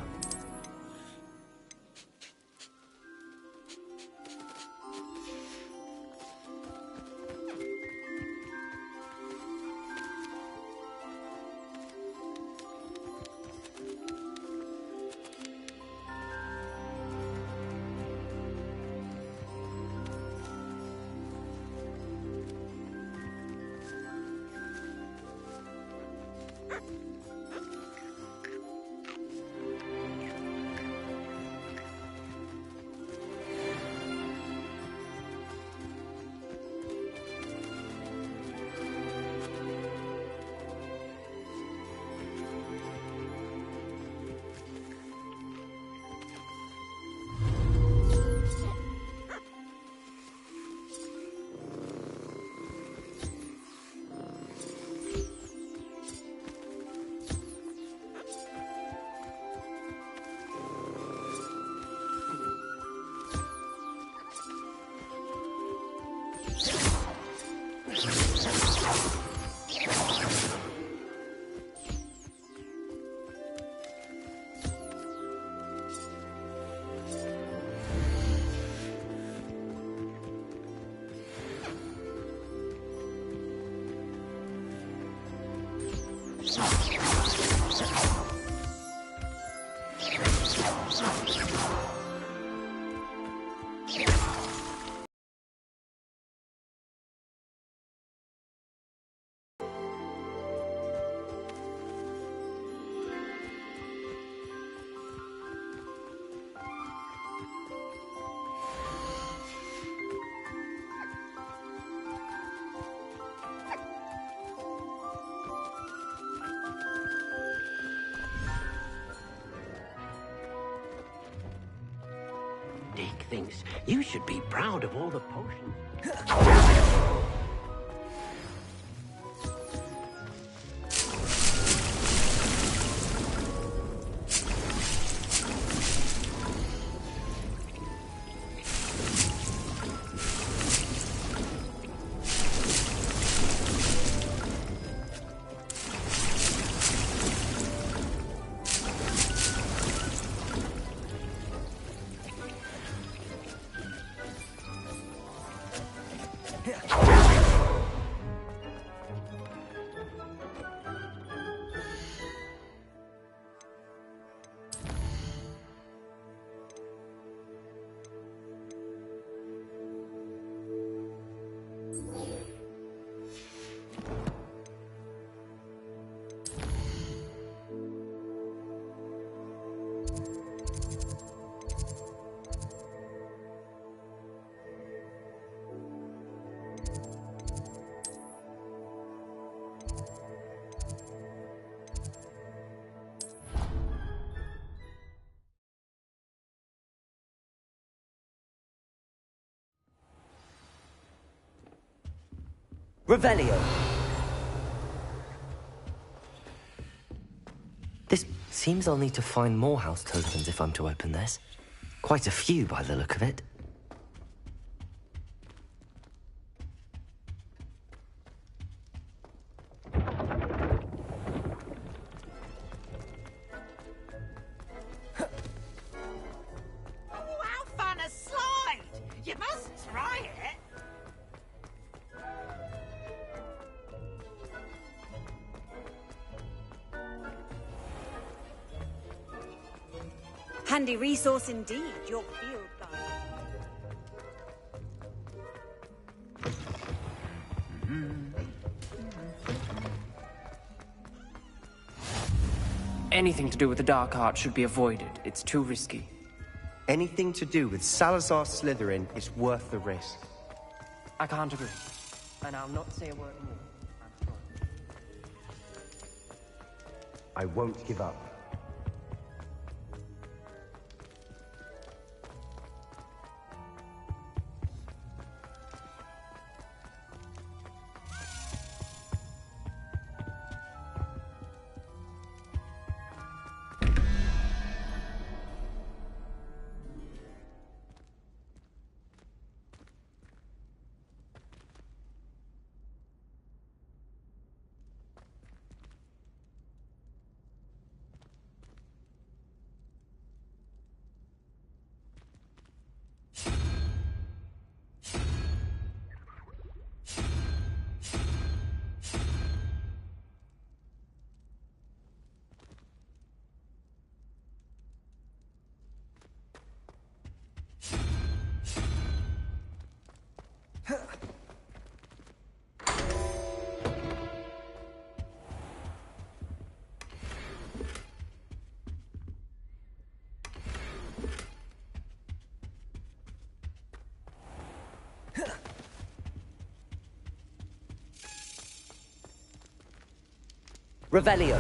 Dick thinks you should be proud of all the potions. Revelio. This seems I'll need to find more house tokens if I'm to open this. Quite a few by the look of it. Oh, how fun a slide! You must try it. Handy resource indeed, your field guide. Anything to do with the dark art should be avoided. It's too risky. Anything to do with Salazar Slytherin is worth the risk. I can't agree. And I'll not say a word more. I won't give up. Revelio.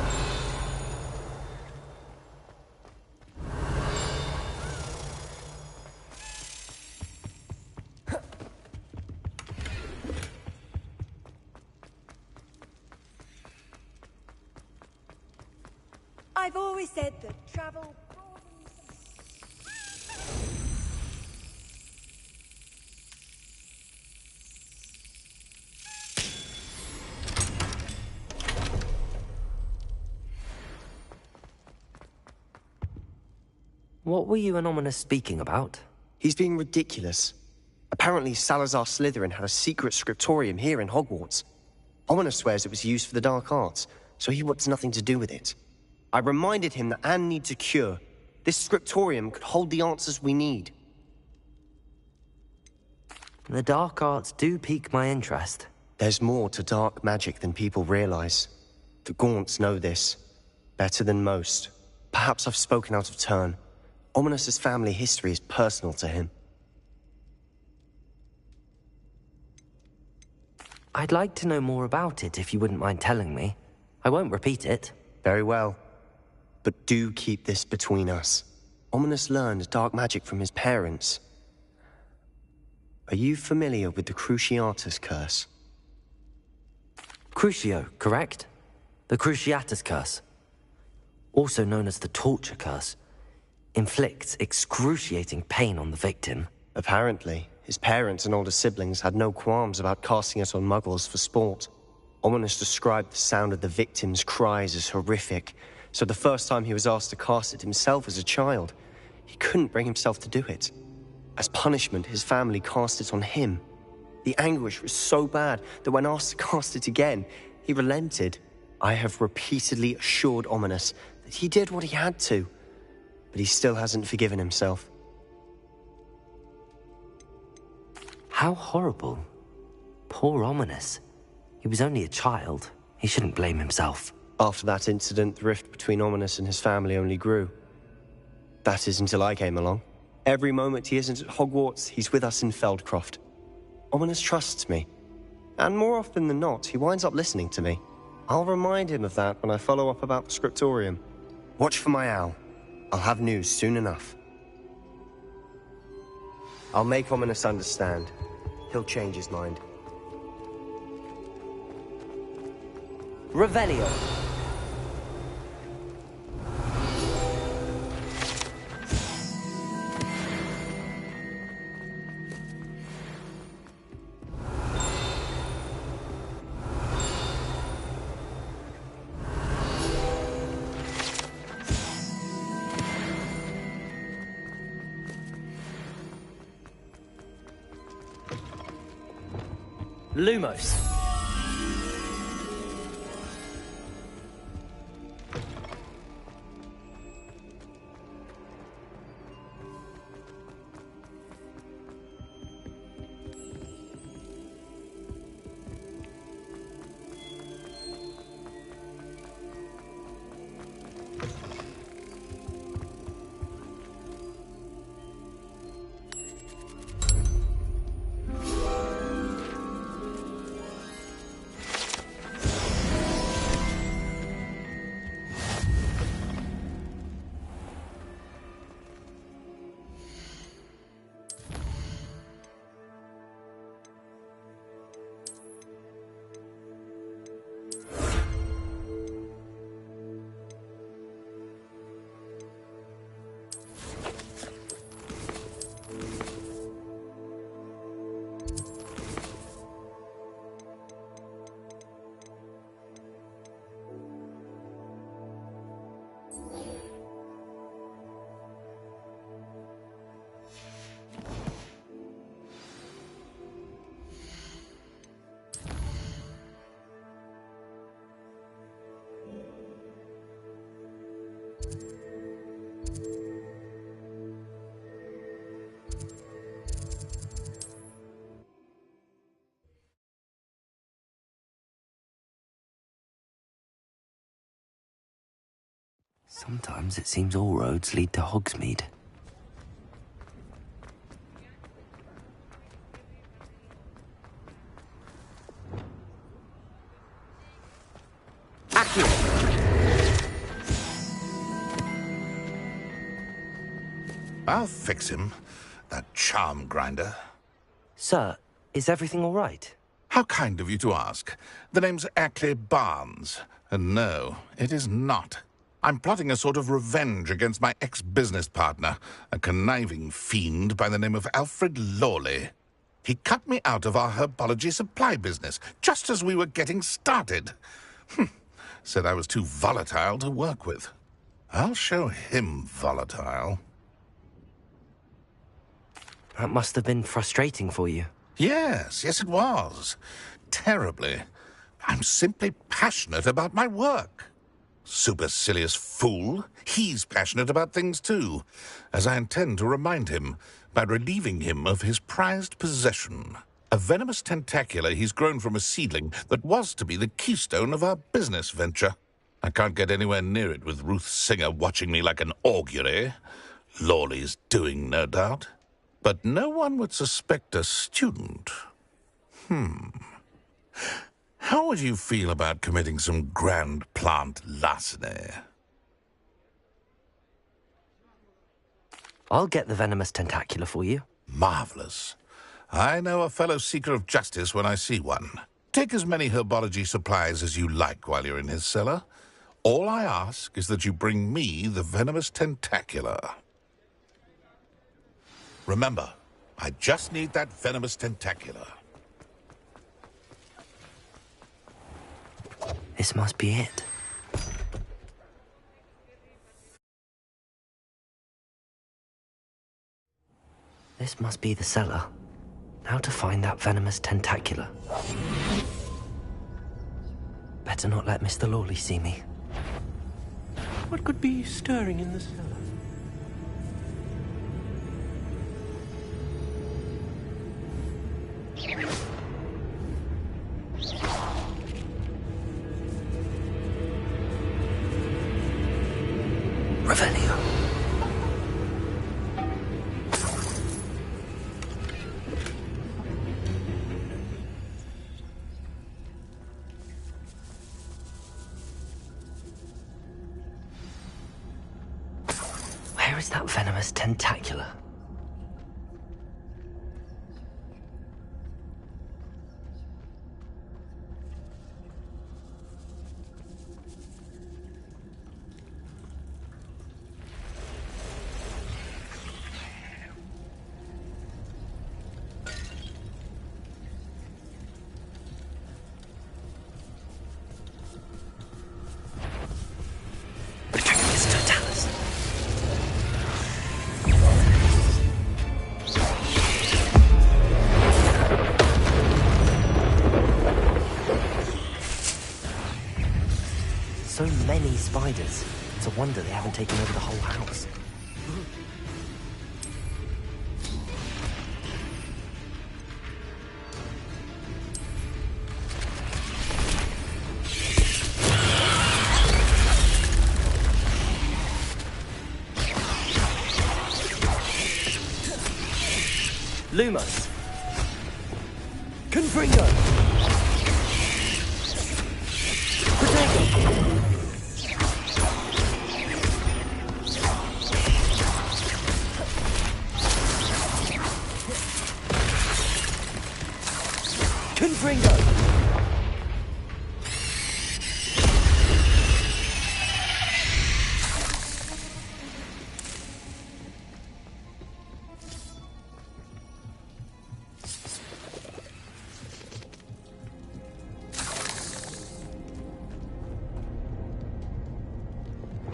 I've always said that travel... What were you and Ominous speaking about? He's being ridiculous. Apparently Salazar Slytherin had a secret scriptorium here in Hogwarts. Ominous swears it was used for the dark arts, so he wants nothing to do with it. I reminded him that Anne needs a cure. This scriptorium could hold the answers we need. The dark arts do pique my interest. There's more to dark magic than people realize. The Gaunts know this. Better than most. Perhaps I've spoken out of turn. Ominous's family history is personal to him. I'd like to know more about it if you wouldn't mind telling me. I won't repeat it. Very well. But do keep this between us. Ominous learned dark magic from his parents. Are you familiar with the Cruciatus Curse? Crucio, correct? The Cruciatus Curse. Also known as the Torture Curse. Inflicts excruciating pain on the victim. Apparently, his parents and older siblings had no qualms about casting it on muggles for sport. Ominous described the sound of the victim's cries as horrific, so the first time he was asked to cast it himself as a child, he couldn't bring himself to do it. As punishment, his family cast it on him. The anguish was so bad that when asked to cast it again, he relented. I have repeatedly assured Ominous that he did what he had to, but he still hasn't forgiven himself. How horrible. Poor Ominous. He was only a child. He shouldn't blame himself. After that incident, the rift between Ominous and his family only grew. That is until I came along. Every moment he isn't at Hogwarts, he's with us in Feldcroft. Ominous trusts me. And more often than not, he winds up listening to me. I'll remind him of that when I follow up about the scriptorium. Watch for my owl. I'll have news soon enough. I'll make Ominous understand. He'll change his mind. Revelio. Lumos. Sometimes it seems all roads lead to Hogsmeade. I'll fix him, that charm grinder. Sir, is everything all right? How kind of you to ask. The name's Ackley Barnes, and no, it is not. I'm plotting a sort of revenge against my ex-business partner, a conniving fiend by the name of Alfred Lawley. He cut me out of our herbology supply business, just as we were getting started. Said I was too volatile to work with. I'll show him volatile. That must have been frustrating for you. Yes, it was. Terribly. I'm simply passionate about my work. Supercilious fool. He's passionate about things too, as I intend to remind him by relieving him of his prized possession. A venomous tentacula he's grown from a seedling that was to be the keystone of our business venture. I can't get anywhere near it with Ruth Singer watching me like an augury. Lawley's doing, no doubt. But no one would suspect a student. How would you feel about committing some grand plant larceny? I'll get the venomous tentacula for you. Marvelous. I know a fellow seeker of justice when I see one. Take as many herbology supplies as you like while you're in his cellar. All I ask is that you bring me the venomous tentacula. Remember, I just need that venomous tentacula. This must be it. This must be the cellar. How to find that venomous tentacula? Better not let Mr. Lawley see me. What could be stirring in the cellar? Revelio. Where is that venomous tentacula? So many spiders. It's a wonder they haven't taken over the whole house. Lumos. Confringo. Protego. Confringo.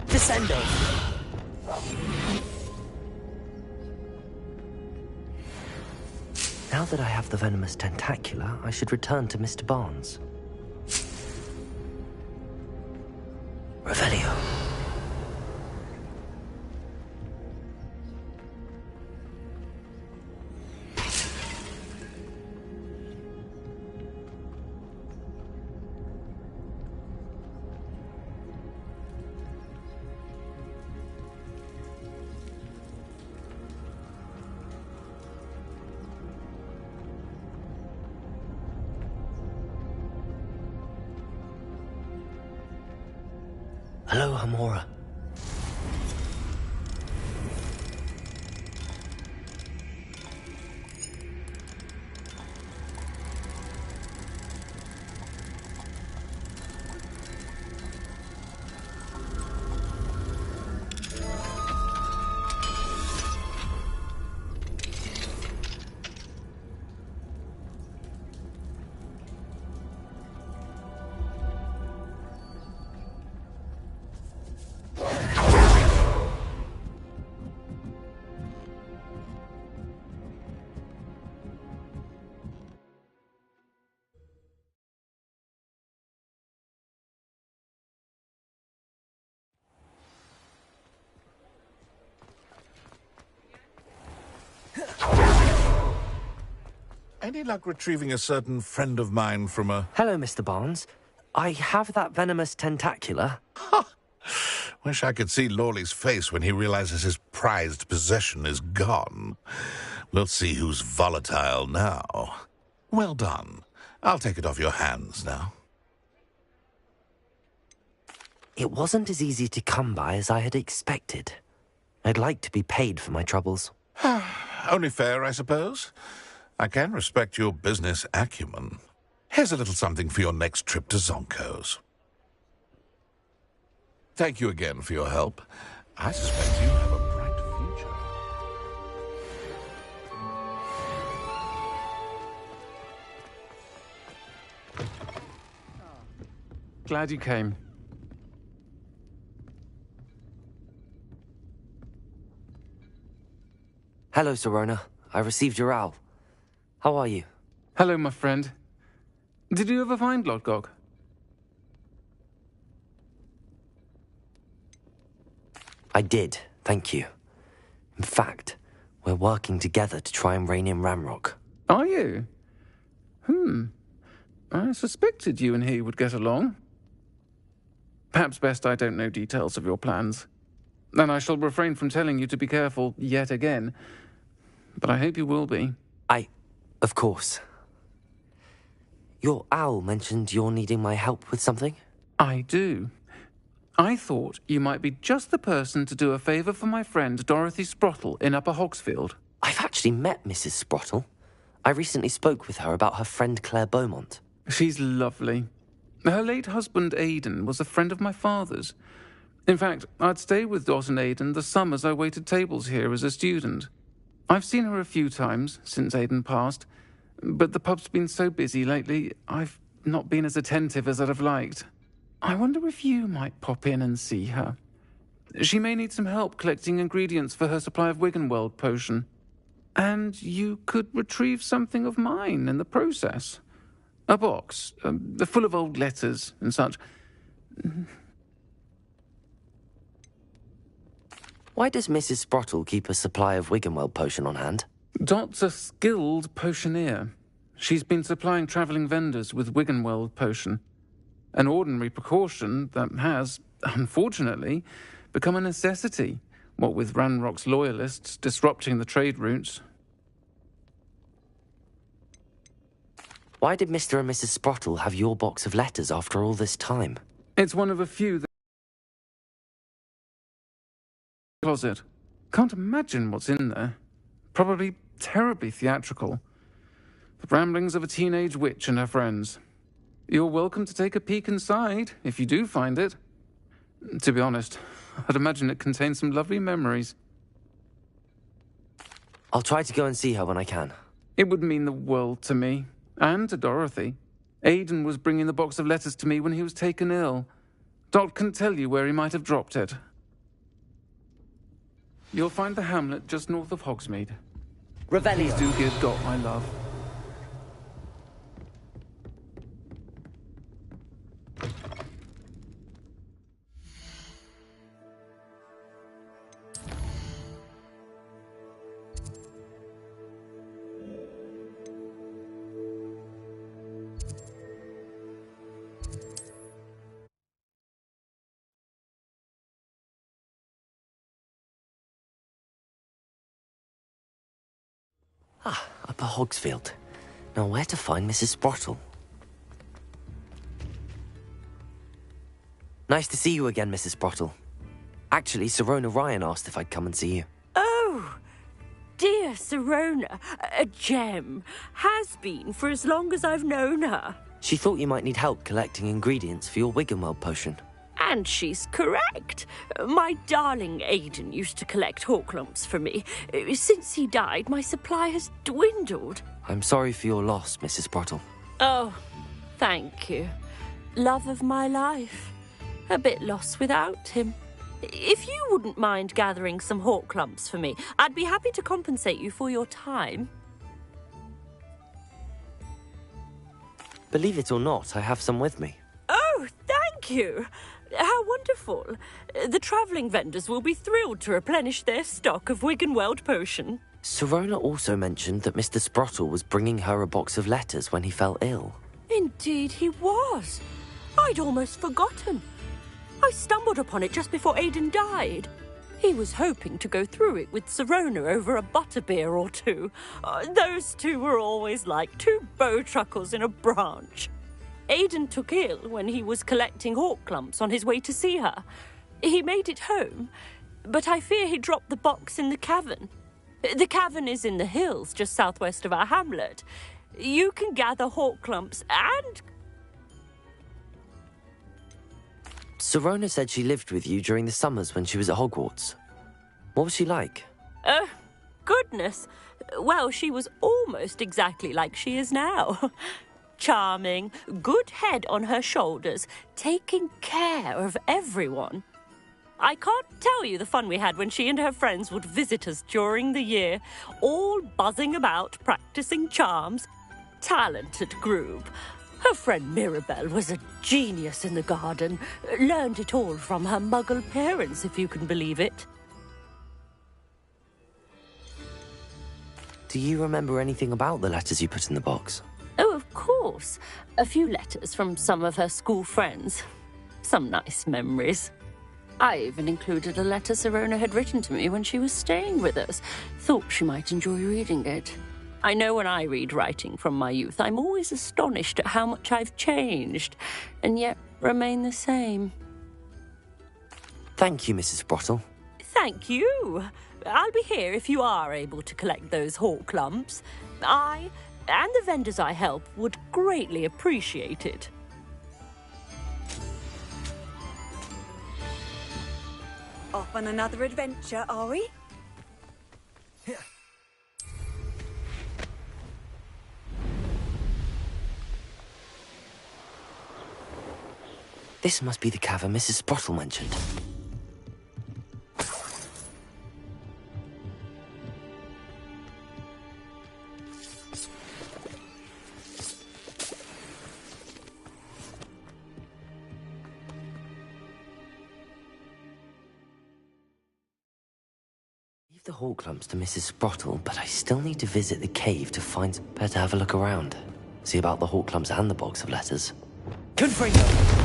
Descendo. Now that I have the venomous tentacula, I should return to Mr. Barnes. Revelio. Hello, Hamora. Any luck retrieving a certain friend of mine from a... Hello, Mr. Barnes. I have that venomous tentacula. Wish I could see Lawley's face when he realizes his prized possession is gone. We'll see who's volatile now. Well done. I'll take it off your hands now. It wasn't as easy to come by as I had expected. I'd like to be paid for my troubles. Only fair, I suppose. I can respect your business acumen. Here's a little something for your next trip to Zonko's. Thank you again for your help. I suspect you have a bright future. Glad you came. Hello, Sirona. I received your owl. How are you? Hello, my friend. Did you ever find Lodgok? I did, thank you. In fact, we're working together to try and rein in Ramrock. Are you? I suspected you and he would get along. Perhaps best I don't know details of your plans. And I shall refrain from telling you to be careful yet again. But I hope you will be. Of course. Your owl mentioned you're needing my help with something? I do. I thought you might be just the person to do a favour for my friend Dorothy Sprottle in Upper Hogsfield. I've actually met Mrs. Sprottle. I recently spoke with her about her friend Claire Beaumont. She's lovely. Her late husband Aidan was a friend of my father's. In fact, I'd stay with Dot and Aidan the summers I waited tables here as a student. I've seen her a few times since Aidan passed, but the pub's been so busy lately, I've not been as attentive as I'd have liked. I wonder if you might pop in and see her. She may need some help collecting ingredients for her supply of Wiggenweld potion. And you could retrieve something of mine in the process. A box, full of old letters and such. Why does Mrs. Sprottle keep a supply of Wiggenweld potion on hand? Dot's a skilled potioneer. She's been supplying travelling vendors with Wiggenweld potion. An ordinary precaution that has, unfortunately, become a necessity, what with Ranrock's loyalists disrupting the trade routes. Why did Mr. and Mrs. Sprottle have your box of letters after all this time? It's one of a few that... closet. Can't imagine what's in there. Probably terribly theatrical. The ramblings of a teenage witch and her friends. You're welcome to take a peek inside, if you do find it. To be honest, I'd imagine it contains some lovely memories. I'll try to go and see her when I can. It would mean the world to me, and to Dorothy. Aidan was bringing the box of letters to me when he was taken ill. Dot can tell you where he might have dropped it. You'll find the hamlet just north of Hogsmeade. Revelio. Please do give Dot my love. Upper Hogsfield. Now where to find Mrs. Sprottle? Nice to see you again, Mrs. Sprottle. Actually, Sirona Ryan asked if I'd come and see you. Oh, dear Sirona, a gem. Has been for as long as I've known her. She thought you might need help collecting ingredients for your Wiggenweld potion. And she's correct. My darling Aiden used to collect hawk lumps for me. Since he died, my supply has dwindled. I'm sorry for your loss, Mrs. Sprottle. Oh, thank you. Love of my life. A bit lost without him. If you wouldn't mind gathering some hawk lumps for me, I'd be happy to compensate you for your time. Believe it or not, I have some with me. Oh, thank you. How wonderful. The travelling vendors will be thrilled to replenish their stock of Wiggenweld potion. Sirona also mentioned that Mr. Sprottle was bringing her a box of letters when he fell ill. Indeed he was. I'd almost forgotten. I stumbled upon it just before Aiden died. He was hoping to go through it with Sirona over a butterbeer or two. Those two were always like two bowtruckles in a branch. Aiden took ill when he was collecting hawk lumps on his way to see her. He made it home, but I fear he dropped the box in the cavern. The cavern is in the hills just southwest of our hamlet. You can gather hawk lumps and... Sirona said she lived with you during the summers when she was at Hogwarts. What was she like? Oh, goodness. Well, she was almost exactly like she is now. Charming, good head on her shoulders, taking care of everyone. I can't tell you the fun we had when she and her friends would visit us during the year, all buzzing about, practicing charms. Talented group. Her friend Mirabelle was a genius in the garden. Learned it all from her muggle parents, if you can believe it. Do you remember anything about the letters you put in the box? Oh, of course. A few letters from some of her school friends. Some nice memories. I even included a letter Sirona had written to me when she was staying with us. Thought she might enjoy reading it. I know when I read writing from my youth, I'm always astonished at how much I've changed, and yet remain the same. Thank you, Mrs. Sprottle. Thank you. I'll be here if you are able to collect those hawk lumps. I, and the vendors I help, would greatly appreciate it. Off on another adventure, are we? This must be the cavern Mrs. Sprottle mentioned. Leave the hawk lumps to Mrs. Sprottle, but I still need to visit the cave to find... Better have a look around. See about the hawk lumps and the box of letters. Confringo!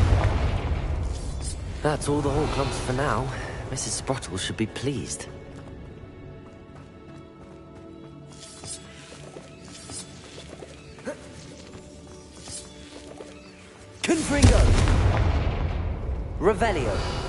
That's all the hawk lumps for now. Mrs. Sprottle should be pleased. Confringo! Revelio!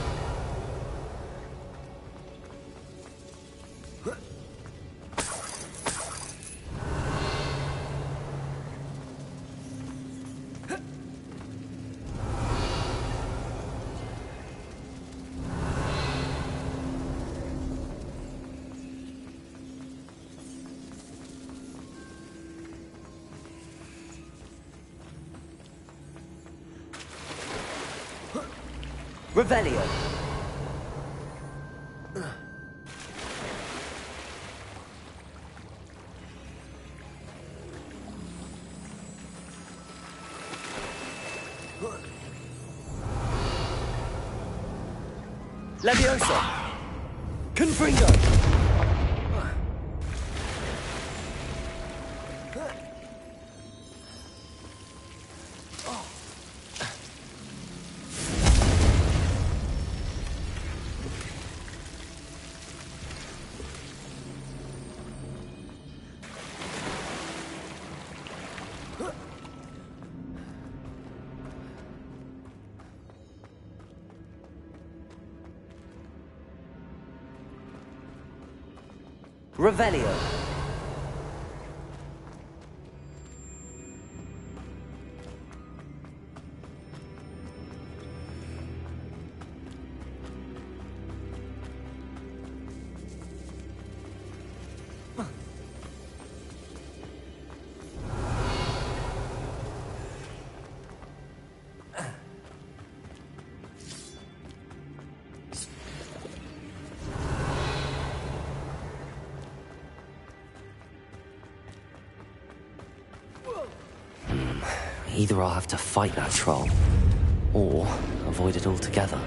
Revelio. Leviosa. Confringo. Revelio. Either I'll have to fight that troll, or avoid it altogether.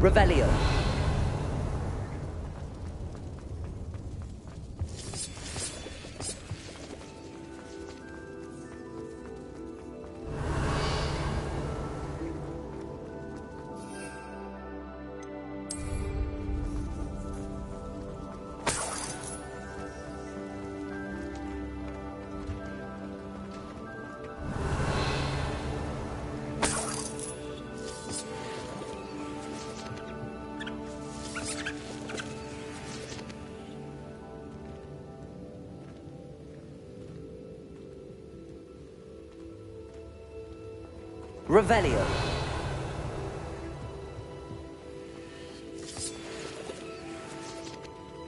Revelio. Revelio.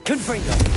Confringo.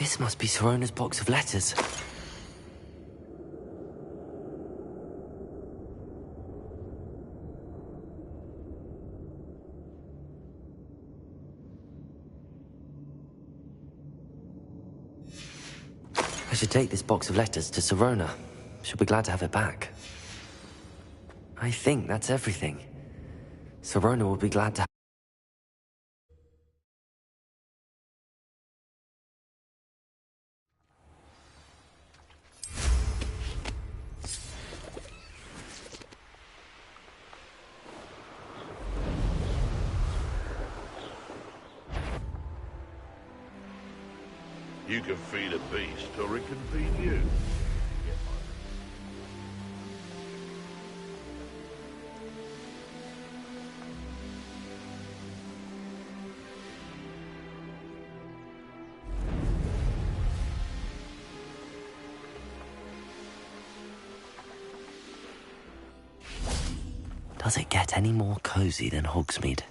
This must be Sirona's box of letters. I should take this box of letters to Sirona. She'll be glad to have it back. I think that's everything. Sirona will be glad to. You can feed a beast, or it can feed you. Does it get any more cozy than Hogsmeade?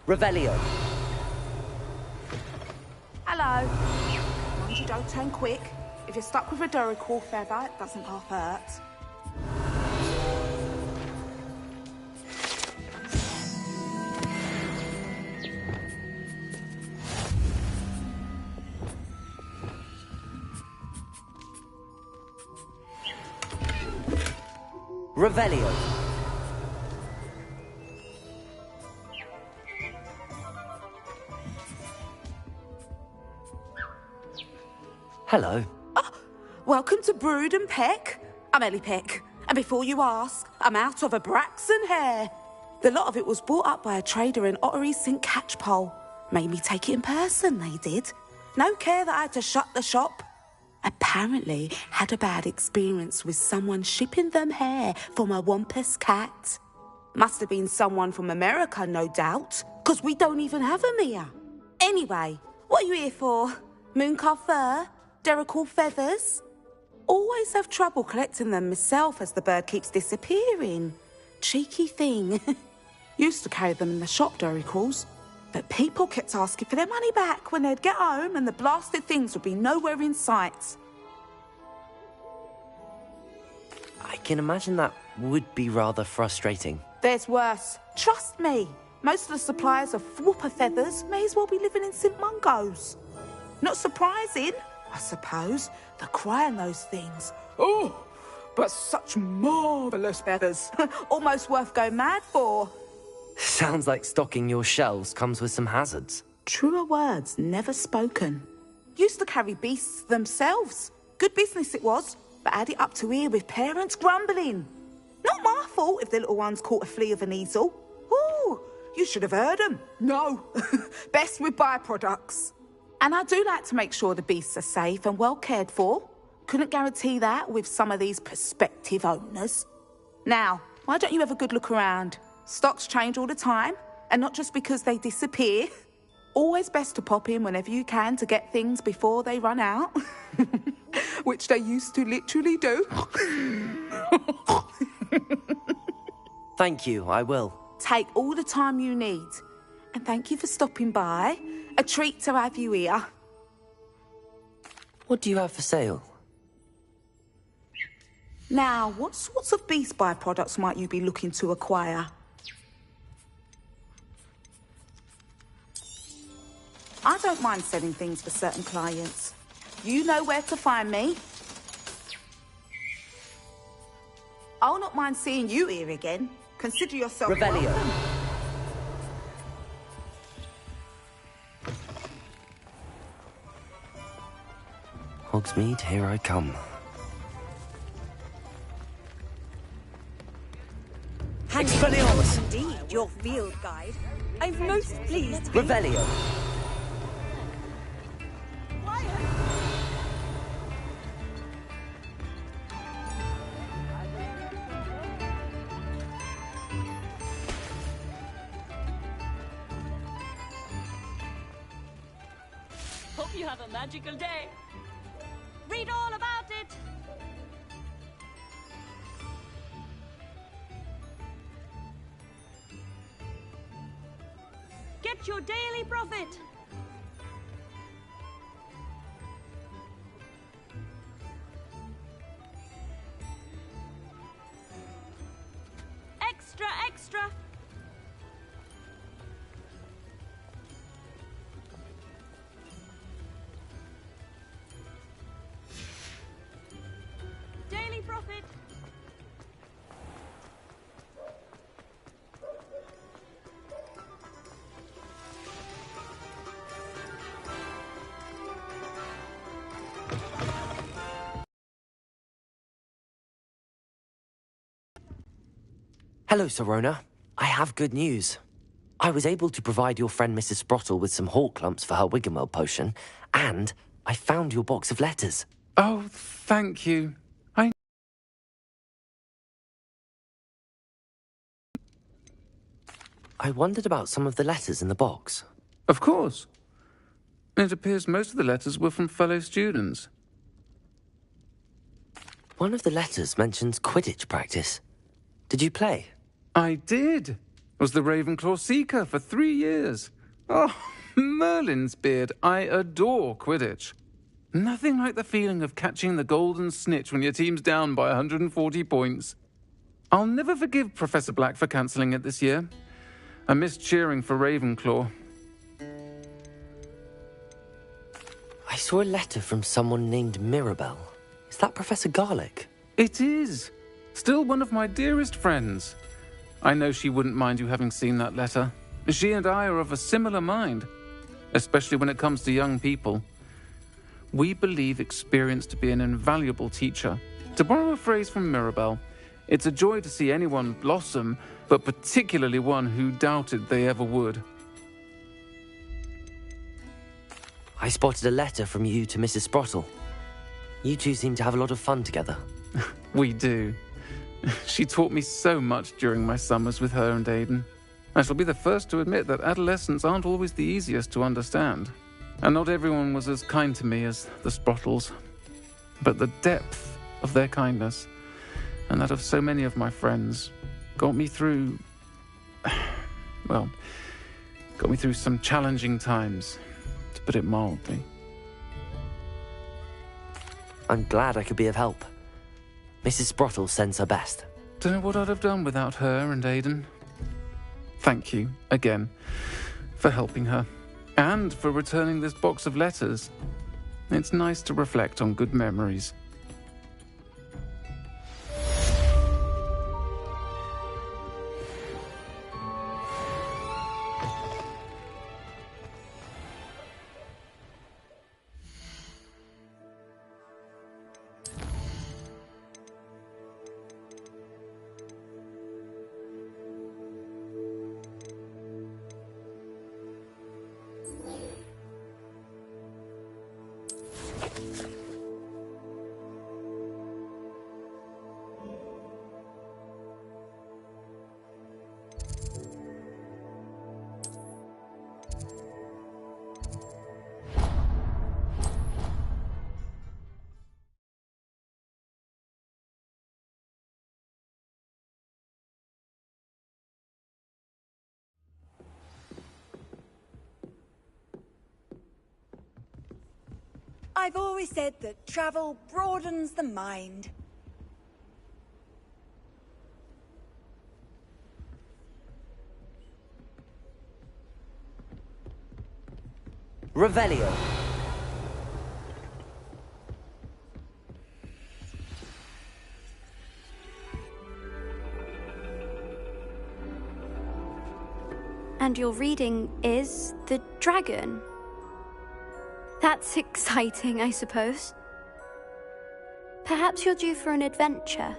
Revelio. Hello. Mind you don't turn quick. If you're stuck with a Duracell feather, it doesn't half hurt. Revelio. Hello. Oh, welcome to Brood and Peck. I'm Ellie Peck. And before you ask, I'm out of a Braxton hair. The lot of it was bought up by a trader in Ottery St. Catchpole. Made me take it in person, they did. No care that I had to shut the shop. Apparently had a bad experience with someone shipping them hair from a Wampus cat. Must have been someone from America, no doubt, because we don't even have them here. Anyway, what are you here for? Mooncar fur? Duracell feathers? Always have trouble collecting them myself as the bird keeps disappearing. Cheeky thing. Used to carry them in the shop, Duracells, but people kept asking for their money back when they'd get home and the blasted things would be nowhere in sight. I can imagine that would be rather frustrating. There's worse. Trust me. Most of the suppliers of whooper feathers may as well be living in St. Mungo's. Not surprising, I suppose, the cry on those things. Oh, but such marvellous feathers. Almost worth going mad for. Sounds like stocking your shelves comes with some hazards. Truer words never spoken. Used to carry beasts themselves. Good business it was, but had it up to here with parents grumbling. Not my fault if the little ones caught a flea of an easel. Ooh, you should have heard them. No, best with byproducts. And I do like to make sure the beasts are safe and well cared for. Couldn't guarantee that with some of these prospective owners. Now, why don't you have a good look around? Stocks change all the time, and not just because they disappear. Always best to pop in whenever you can to get things before they run out. Which they used to literally do. Thank you, I will. Take all the time you need. And thank you for stopping by. A treat to have you here. What do you have for sale? Now, what sorts of beast byproducts might you be looking to acquire? I don't mind selling things for certain clients. You know where to find me. I'll not mind seeing you here again. Consider yourself Revelio. welcome. Hogsmeade, here I come. Expelliarmus! Indeed, your field guide. I'm most pleased to be... Revelio. You have a magical day. Read all about it. Get your daily profit. Extra, extra. Daily profit. Hello, Sirona. I have good news. I was able to provide your friend Mrs. Sprottle with some hawk lumps for her Wiggenweld potion, and I found your box of letters. Oh, thank you. I wondered about some of the letters in the box. Of course. It appears most of the letters were from fellow students. One of the letters mentions Quidditch practice. Did you play? I did. Was the Ravenclaw Seeker for 3 years. Oh, Merlin's beard. I adore Quidditch. Nothing like the feeling of catching the golden snitch when your team's down by 140 points. I'll never forgive Professor Black for cancelling it this year. I missed cheering for Ravenclaw. I saw a letter from someone named Mirabelle. Is that Professor Garlick? It is. Still one of my dearest friends. I know she wouldn't mind you having seen that letter. She and I are of a similar mind, especially when it comes to young people. We believe experience to be an invaluable teacher. To borrow a phrase from Mirabelle, it's a joy to see anyone blossom, but particularly one who doubted they ever would. I spotted a letter from you to Mrs. Sprottle. You two seem to have a lot of fun together. We do. She taught me so much during my summers with her and Aiden. I shall be the first to admit that adolescents aren't always the easiest to understand. And not everyone was as kind to me as the Sprottles. But the depth of their kindness, and that of so many of my friends, got me through... well, got me through some challenging times, to put it mildly. I'm glad I could be of help. Mrs. Sprottle sends her best. Don't know what I'd have done without her and Aiden. Thank you, again, for helping her, and for returning this box of letters. It's nice to reflect on good memories. I've always said that travel broadens the mind. Revelio. And your reading is The Dragon. That's exciting, I suppose. Perhaps you're due for an adventure.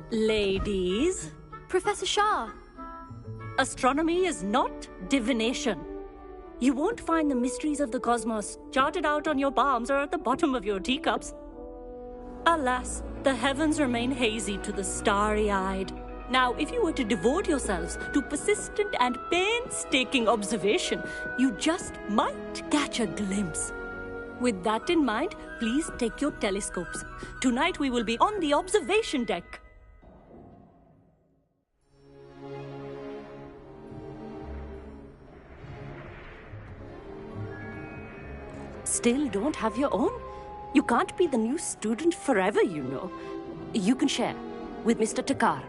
Ladies. Professor Shah. Astronomy is not divination. You won't find the mysteries of the cosmos charted out on your palms or at the bottom of your teacups. Alas, the heavens remain hazy to the starry-eyed. Now, if you were to devote yourselves to persistent and painstaking observation, you just might catch a glimpse. With that in mind, please take your telescopes. Tonight we will be on the observation deck. Still don't have your own? You can't be the new student forever, you know. You can share with Mr. Takar.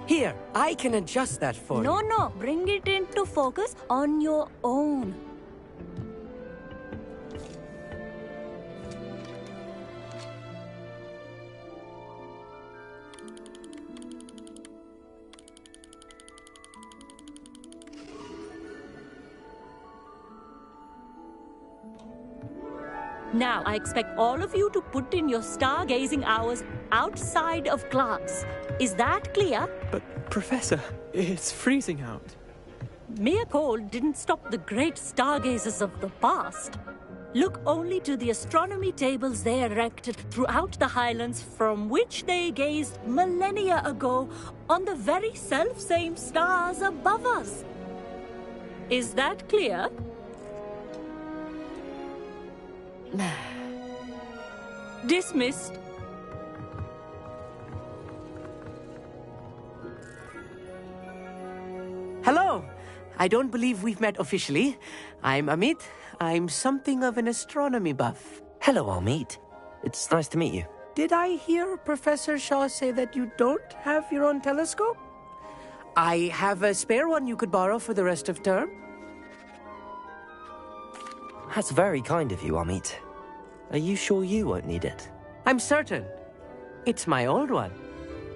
Here, I can adjust that for you. No, bring it into focus on your own. Now, I expect all of you to put in your stargazing hours outside of class. Is that clear? But, Professor, it's freezing out. Mere cold didn't stop the great stargazers of the past. Look only to the astronomy tables they erected throughout the Highlands from which they gazed millennia ago on the very self-same stars above us. Is that clear? Dismissed. Hello. I don't believe we've met officially. I'm Amit. I'm something of an astronomy buff. Hello, Amit. It's nice to meet you. Did I hear Professor Shaw say that you don't have your own telescope? I have a spare one you could borrow for the rest of term. That's very kind of you, Amit. Are you sure you won't need it? I'm certain. It's my old one.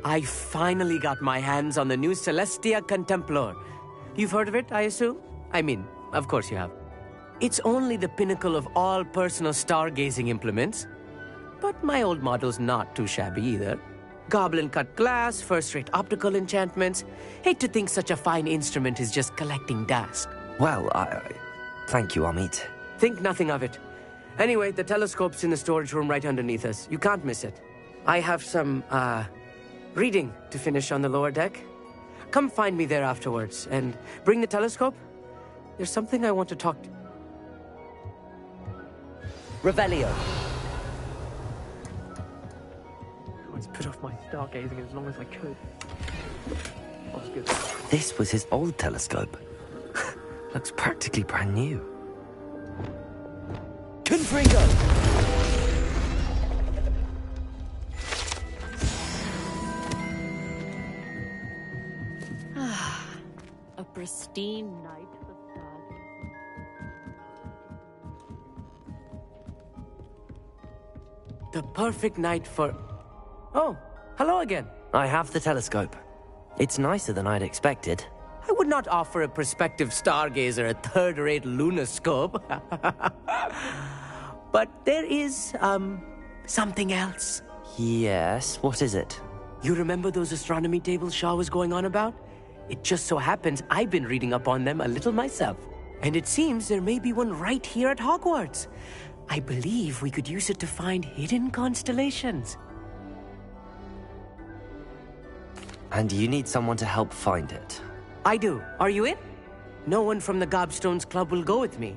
I finally got my hands on the new Celestia Contemplar. You've heard of it, I assume? I mean, of course you have. It's only the pinnacle of all personal stargazing implements. But my old model's not too shabby either. Goblin-cut glass, first-rate optical enchantments. Hate to think such a fine instrument is just collecting dust. Well, thank you, Amit. Think nothing of it. Anyway, the telescope's in the storage room right underneath us. You can't miss it. I have some, reading to finish on the lower deck. Come find me there afterwards, and bring the telescope. There's something I want to talk to. Revelio. I was put off my stargazing as long as I could. That was good. This was his old telescope. Looks practically brand new. Confringo! A pristine night for stargazing. The perfect night for... Oh, hello again. I have the telescope. It's nicer than I'd expected. I would not offer a prospective stargazer a third-rate lunoscope. But there is, something else. Yes, what is it? You remember those astronomy tables Shaw was going on about? It just so happens I've been reading up on them a little myself. And it seems there may be one right here at Hogwarts. I believe we could use it to find hidden constellations. And you need someone to help find it. I do. Are you in? No one from the Gobstones Club will go with me.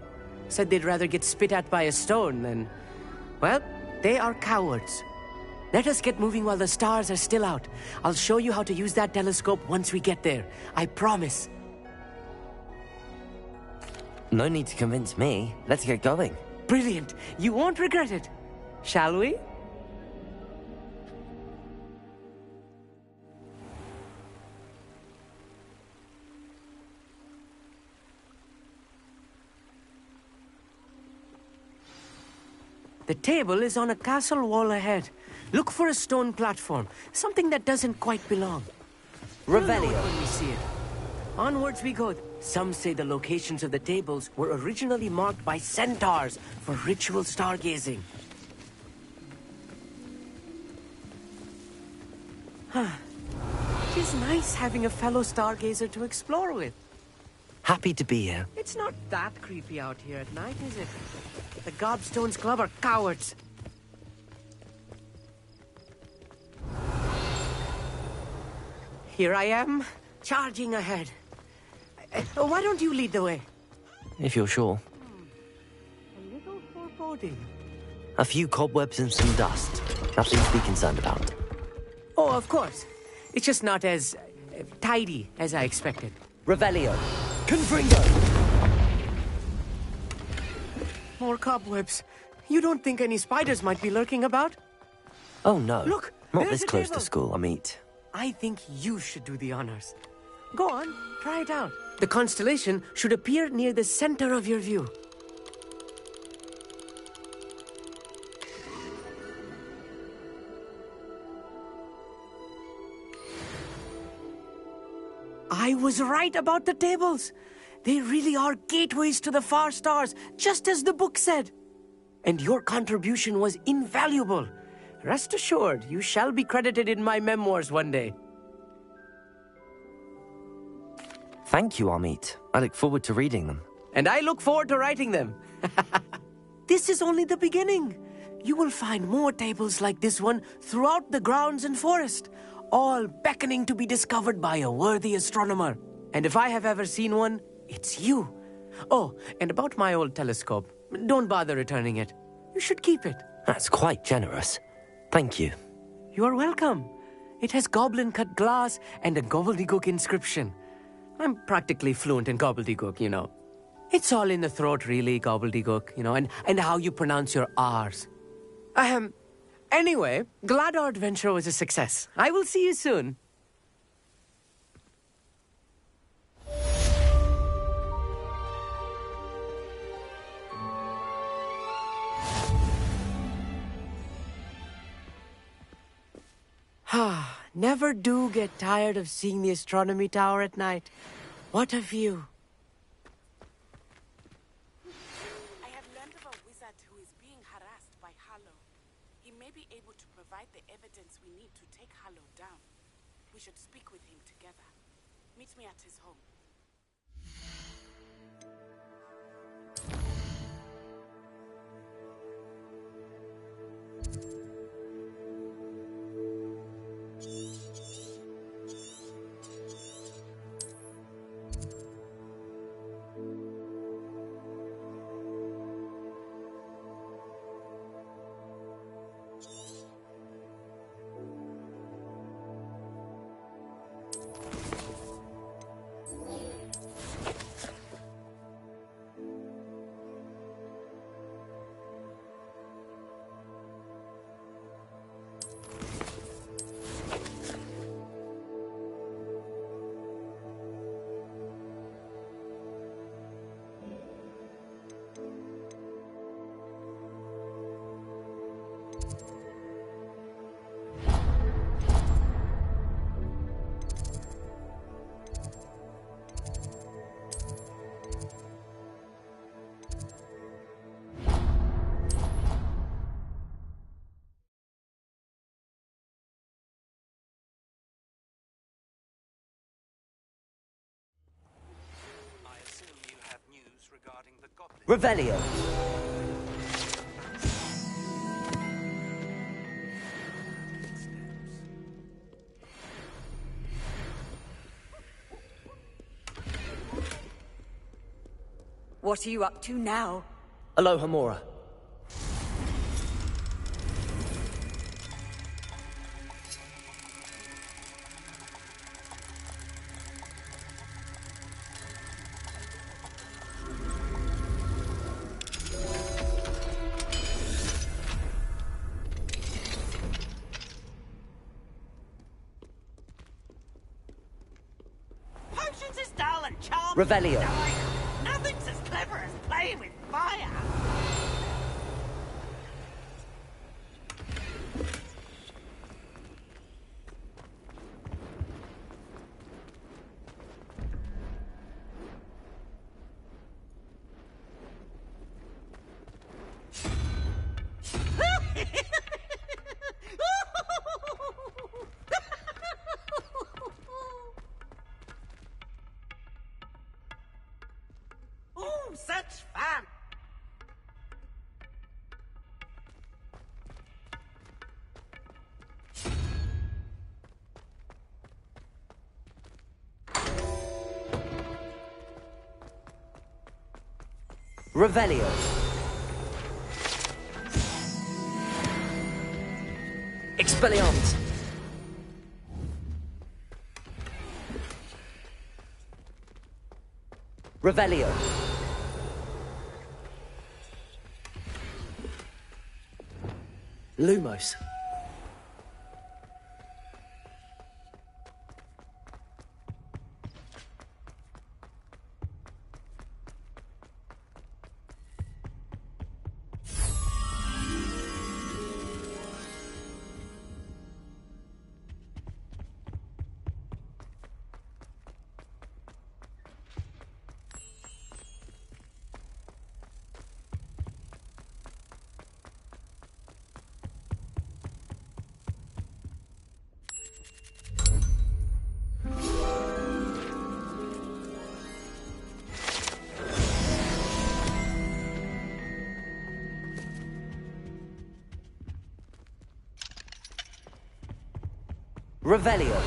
Said they'd rather get spit at by a stone than... Well, they are cowards. Let us get moving while the stars are still out. I'll show you how to use that telescope once we get there. I promise. No need to convince me. Let's get going. Brilliant. You won't regret it. Shall we? The table is on a castle wall ahead. Look for a stone platform, something that doesn't quite belong. Revelio. When we see it. Onwards we go. Some say the locations of the tables were originally marked by centaurs for ritual stargazing. It is nice having a fellow stargazer to explore with. Happy to be here. It's not that creepy out here at night, is it? The Gobstones Club are cowards. here I am, charging ahead. Why don't you lead the way? If you're sure. A little foreboding. A few cobwebs and some dust. Nothing to be concerned about. Oh, of course. It's just not as tidy as I expected. Revelio. Confringo! More cobwebs. You don't think any spiders might be lurking about? Oh, no. Look, not there's this a close table. to school, Amit. I think you should do the honors. Go on, try it out. The constellation should appear near the center of your view. I was right about the tables. They really are gateways to the far stars, just as the book said. And your contribution was invaluable. Rest assured, you shall be credited in my memoirs one day. Thank you, Amit. I look forward to reading them. And I look forward to writing them. This is only the beginning. You will find more tables like this one throughout the grounds and forest, all beckoning to be discovered by a worthy astronomer. And if I have ever seen one, it's you. Oh, and about my old telescope, don't bother returning it. You should keep it. That's quite generous. Thank you. You are welcome. It has goblin-cut glass and a gobbledygook inscription. I'm practically fluent in gobbledygook, you know. It's all in the throat, really, gobbledygook, you know, and how you pronounce your R's. Anyway, glad our adventure was a success. I will see you soon. Never do get tired of seeing the astronomy tower at night. What a view. I have learned of a wizard who is being harassed by Harlow. He may be able to provide the evidence we need to take Harlow down. We should speak with him together. Meet me at his home. Revelio. What are you up to now? Aloha Mora. Potions is dull and charm. Revelio. Nothing's as clever as playing with fire. Ooh, such fun! Revelio. Expelliarmus. Revelio. Lumos. Revelio.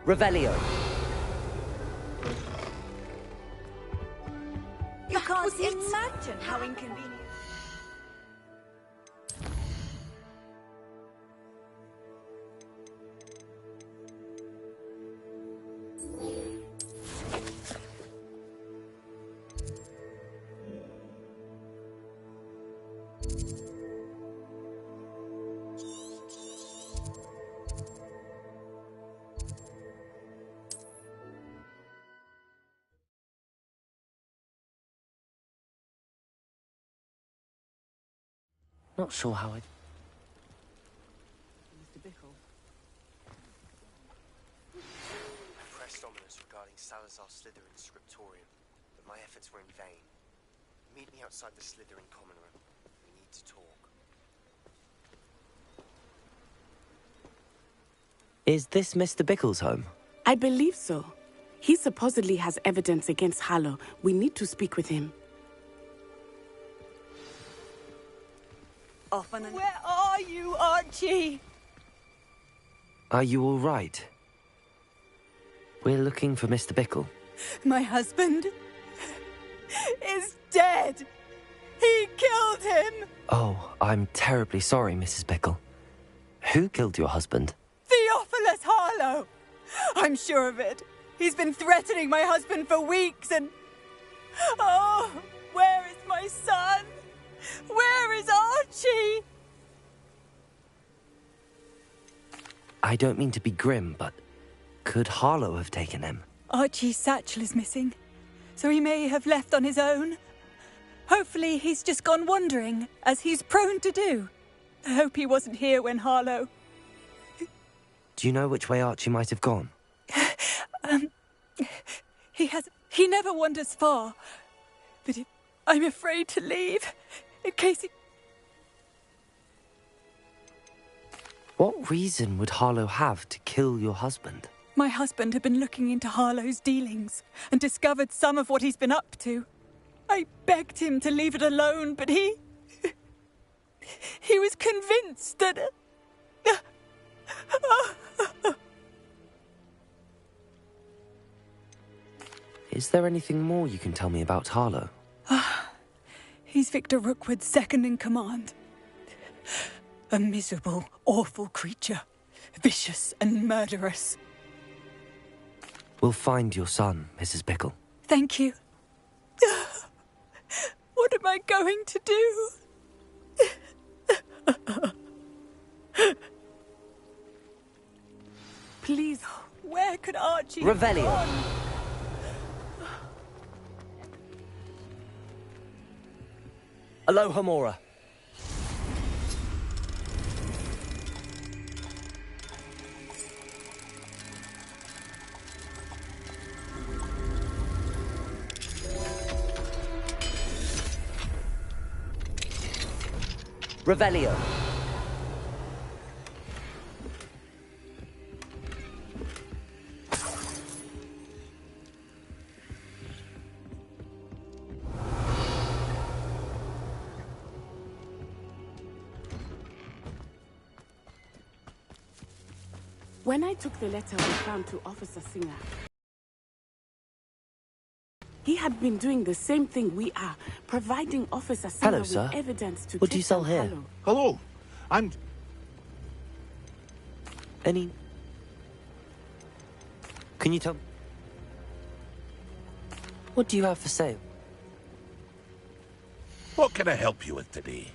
Revelio. You can't imagine how inconvenient. Not sure how I... Mr. Bickle. I pressed ominous regarding Salazar Slytherin's scriptorium, but my efforts were in vain. Meet me outside the Slytherin common room. We need to talk. Is this Mr. Bickle's home? I believe so. He supposedly has evidence against Harlow. We need to speak with him. Where are you, Archie? Are you all right? We're looking for Mr. Bickle. My husband is dead. He killed him. Oh, I'm terribly sorry, Mrs. Bickle. Who killed your husband? Theophilus Harlow. I'm sure of it. He's been threatening my husband for weeks and... Oh, where is my son? Where is Archie? I don't mean to be grim, but could Harlow have taken him? Archie's satchel is missing, so he may have left on his own. Hopefully he's just gone wandering, as he's prone to do. I hope he wasn't here when Harlow... Do you know which way Archie might have gone? He never wanders far, but I'm afraid to leave, in case he... What reason would Harlow have to kill your husband? My husband had been looking into Harlow's dealings and discovered some of what he's been up to. I begged him to leave it alone, but he was convinced that... Is there anything more you can tell me about Harlow? He's Victor Rookwood's second in command. A miserable, awful creature. Vicious and murderous. We'll find your son, Mrs. Bickle. Thank you. What am I going to do? and Archie. Revelio. Gone. Aloha Mora. Revelio. When I took the letter we found to Officer Singer, he had been doing the same thing we are, providing Officer Singer Hello, with sir. evidence to What do you take sell down here? Harlow. Hello. I'm... Any... Can you tell... What do you have for sale? What can I help you with today?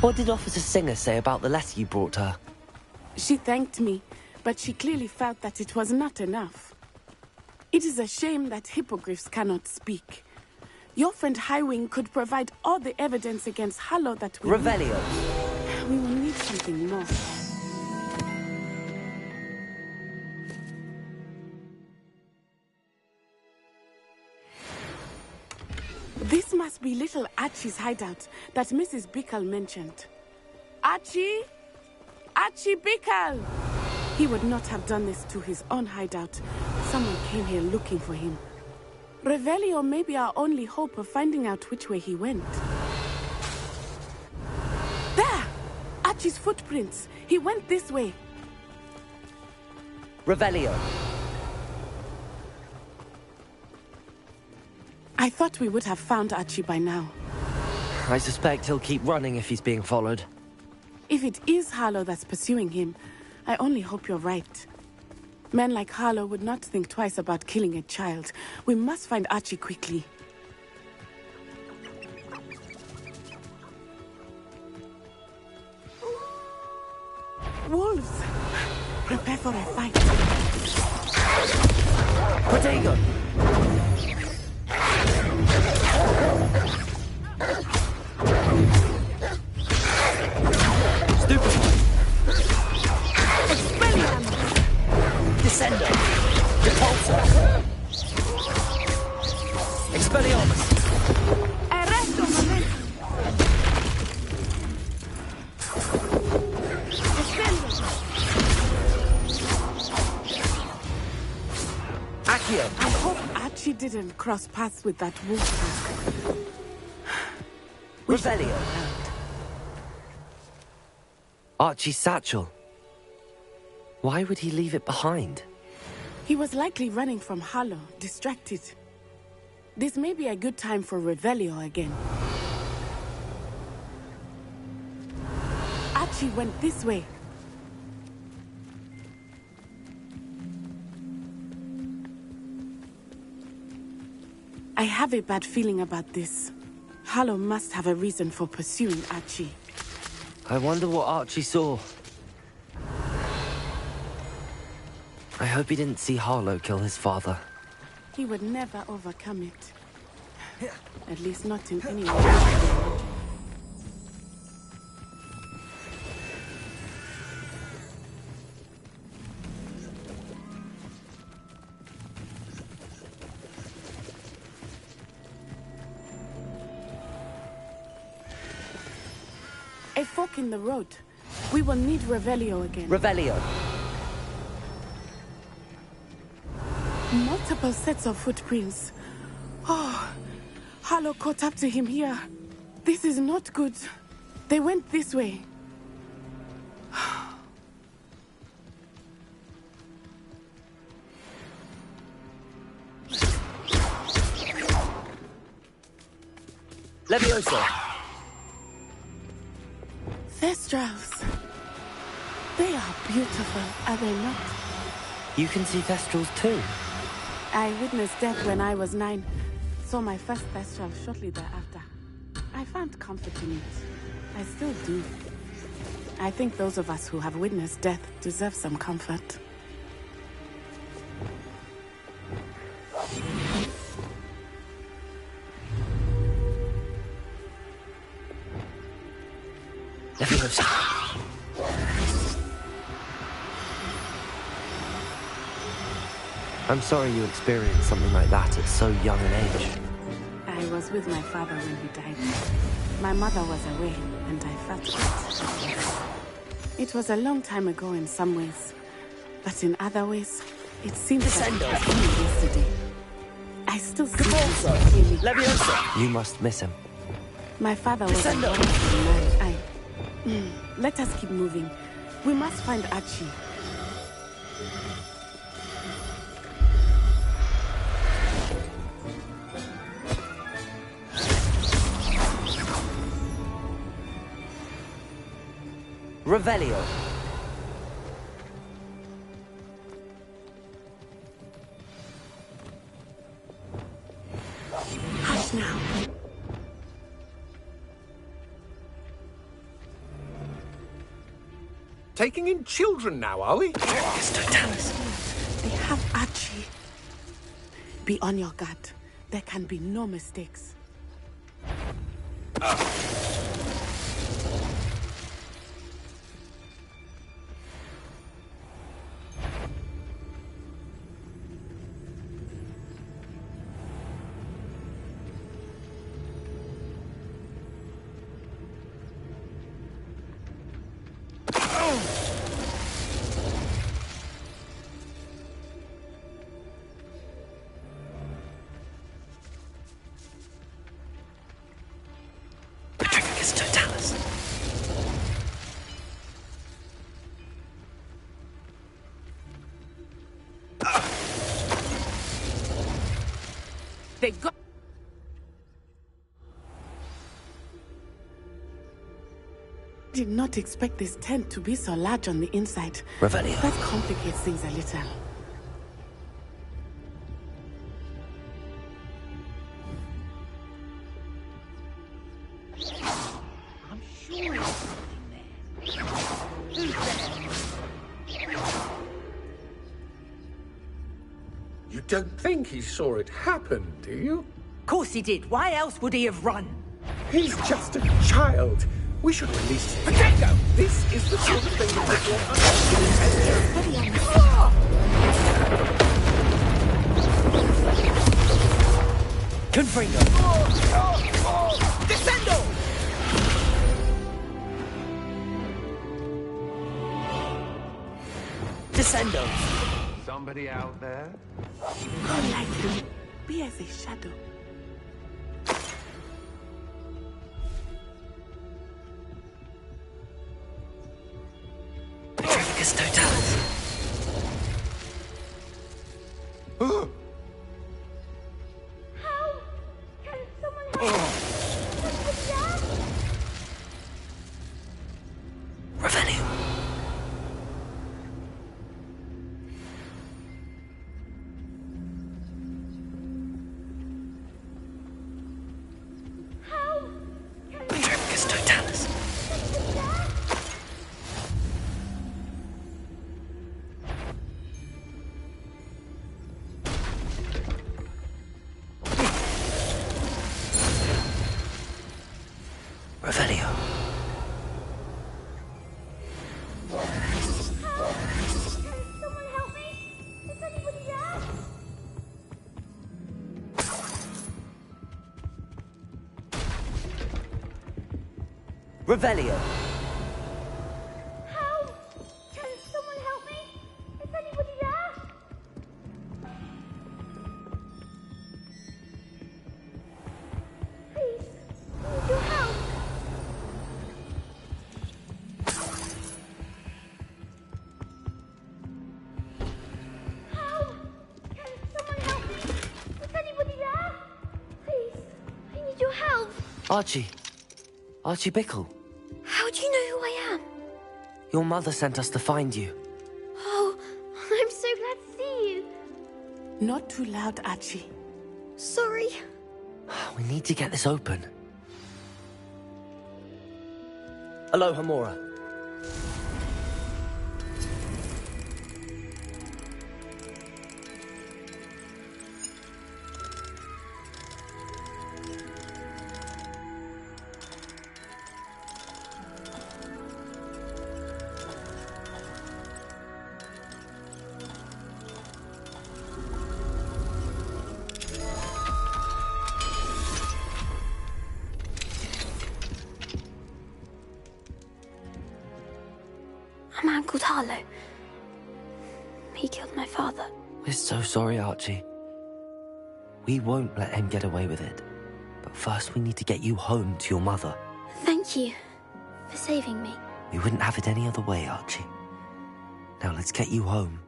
What did Officer Singer say about the letter you brought her? She thanked me, but she clearly felt that it was not enough. It is a shame that hippogriffs cannot speak. Your friend Highwing could provide all the evidence against Harlow that we Revelio. need. We will need something more. This must be little Archie's hideout that Mrs. Bickle mentioned. Archie? Archie Bickle! He would not have done this to his own hideout. Someone came here looking for him. Revelio may be our only hope of finding out which way he went. There! Archie's footprints. He went this way. Revelio. I thought we would have found Archie by now. I suspect he'll keep running if he's being followed. If it is Harlow that's pursuing him, I only hope you're right. Men like Harlow would not think twice about killing a child. We must find Archie quickly. Wolves! Prepare for a fight. Protego! Stupid! Expelliarmus! Descendo! Repulsor! Expelliarmus! Arresto momento! Descendo! Accio! I hope Archie didn't cross paths with that wolf pack. Revelio. Archie's satchel. Why would he leave it behind? He was likely running from Harlow, distracted. This may be a good time for Revelio again. Archie went this way. I have a bad feeling about this. Harlow must have a reason for pursuing Archie. I wonder what Archie saw. I hope he didn't see Harlow kill his father. He would never overcome it. At least not in any way. A fork in the road. We will need Revelio again. Revelio. Multiple sets of footprints. Oh, Harlow caught up to him here. This is not good. They went this way. Leviosa. Thestrals. They are beautiful, are they not? You can see Thestrals too. I witnessed death when I was 9. Saw my first Thestral shortly thereafter. I found comfort in it. I still do. I think those of us who have witnessed death deserve some comfort. Leviosa. I'm sorry you experienced something like that at so young an age. I was with my father when he died. My mother was away, and I felt it. It was a long time ago in some ways, but in other ways, it seems like it was only yesterday. I still see him clearly. Leviosa! You must miss him. My father was a wonderful man. Let us keep moving. We must find Archie. Revelio. Hush now. Taking in children now, are we? They have Archie. Be on your guard. There can be no mistakes. They got... Did not expect this tent to be so large on the inside. Revelio. That complicates things a little. I'm sure there's something there. Who's there? You don't think he saw it happen, do you? Of course he did. Why else would he have run? He's just a child. We should release him. Potato! This is the sort of thing that would Confringo! Descendo! Descendo! Somebody out there? Go lightly. Be as a shadow. Petricus Totalis! Revelio. Petricus Totalis. Revelio. Revelio. Archie. Archie Bickle. How do you know who I am? Your mother sent us to find you. Oh, I'm so glad to see you. Not too loud, Archie. Sorry. We need to get this open. Aloha, Mora. A man called Harlow. He killed my father. We're so sorry, Archie. We won't let him get away with it. But first we need to get you home to your mother. Thank you for saving me. We wouldn't have it any other way, Archie. Now let's get you home.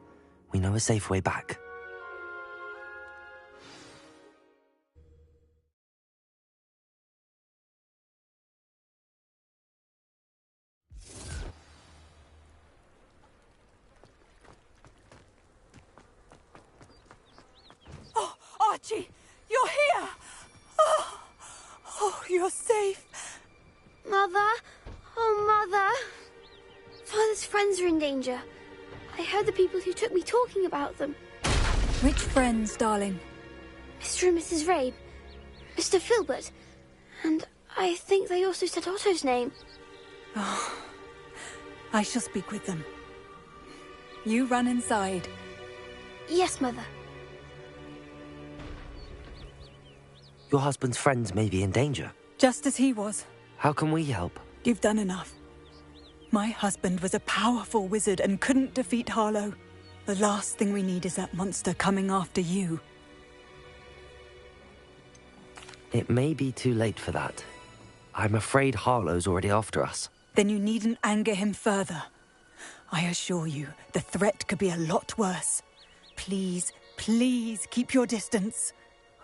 We know a safe way back. Oh, Archie, you're here! Oh, you're safe. Mother? Oh, Mother. Father's friends are in danger. I heard the people who took me talking about them. Which friends, darling? Mr. and Mrs. Rabe, Mr. Filbert, and I think they also said Otto's name. Oh, I shall speak with them. You run inside. Yes, Mother. Your husband's friends may be in danger. Just as he was. How can we help? You've done enough. My husband was a powerful wizard and couldn't defeat Harlow. The last thing we need is that monster coming after you. It may be too late for that. I'm afraid Harlow's already after us. Then you needn't anger him further. I assure you, the threat could be a lot worse. Please, please keep your distance.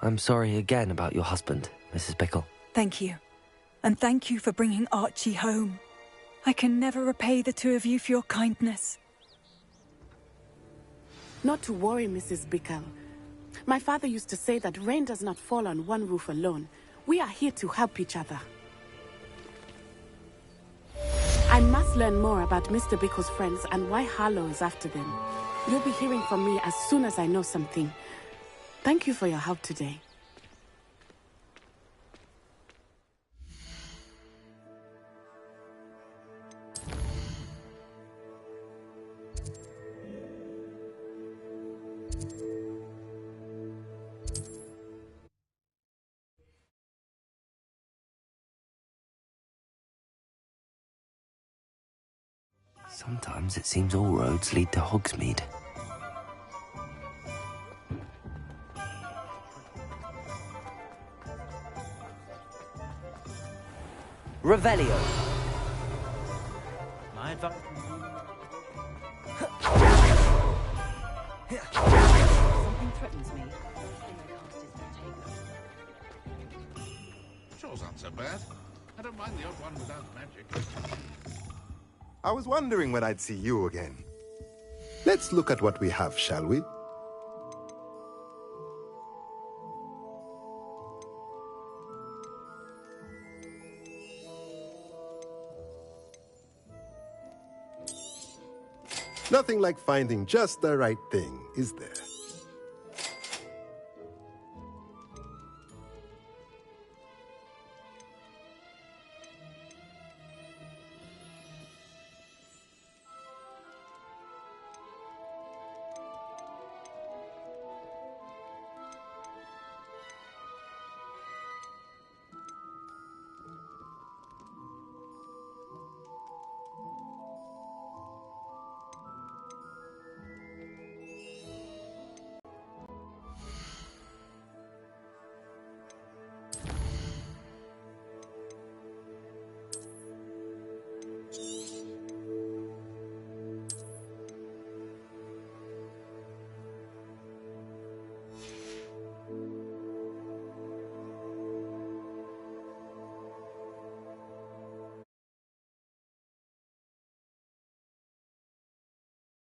I'm sorry again about your husband, Mrs. Bickle. Thank you. And thank you for bringing Archie home. I can never repay the two of you for your kindness. Not to worry, Mrs. Bickle. My father used to say that rain does not fall on one roof alone. We are here to help each other. I must learn more about Mr. Bickle's friends and why Harlow is after them. You'll be hearing from me as soon as I know something. Thank you for your help today. Sometimes it seems all roads lead to Hogsmeade. Revelio. My advice. Something threatens me. Sure's not so bad. I don't mind the odd one without magic. I was wondering when I'd see you again. Let's look at what we have, shall we? Nothing like finding just the right thing, is there?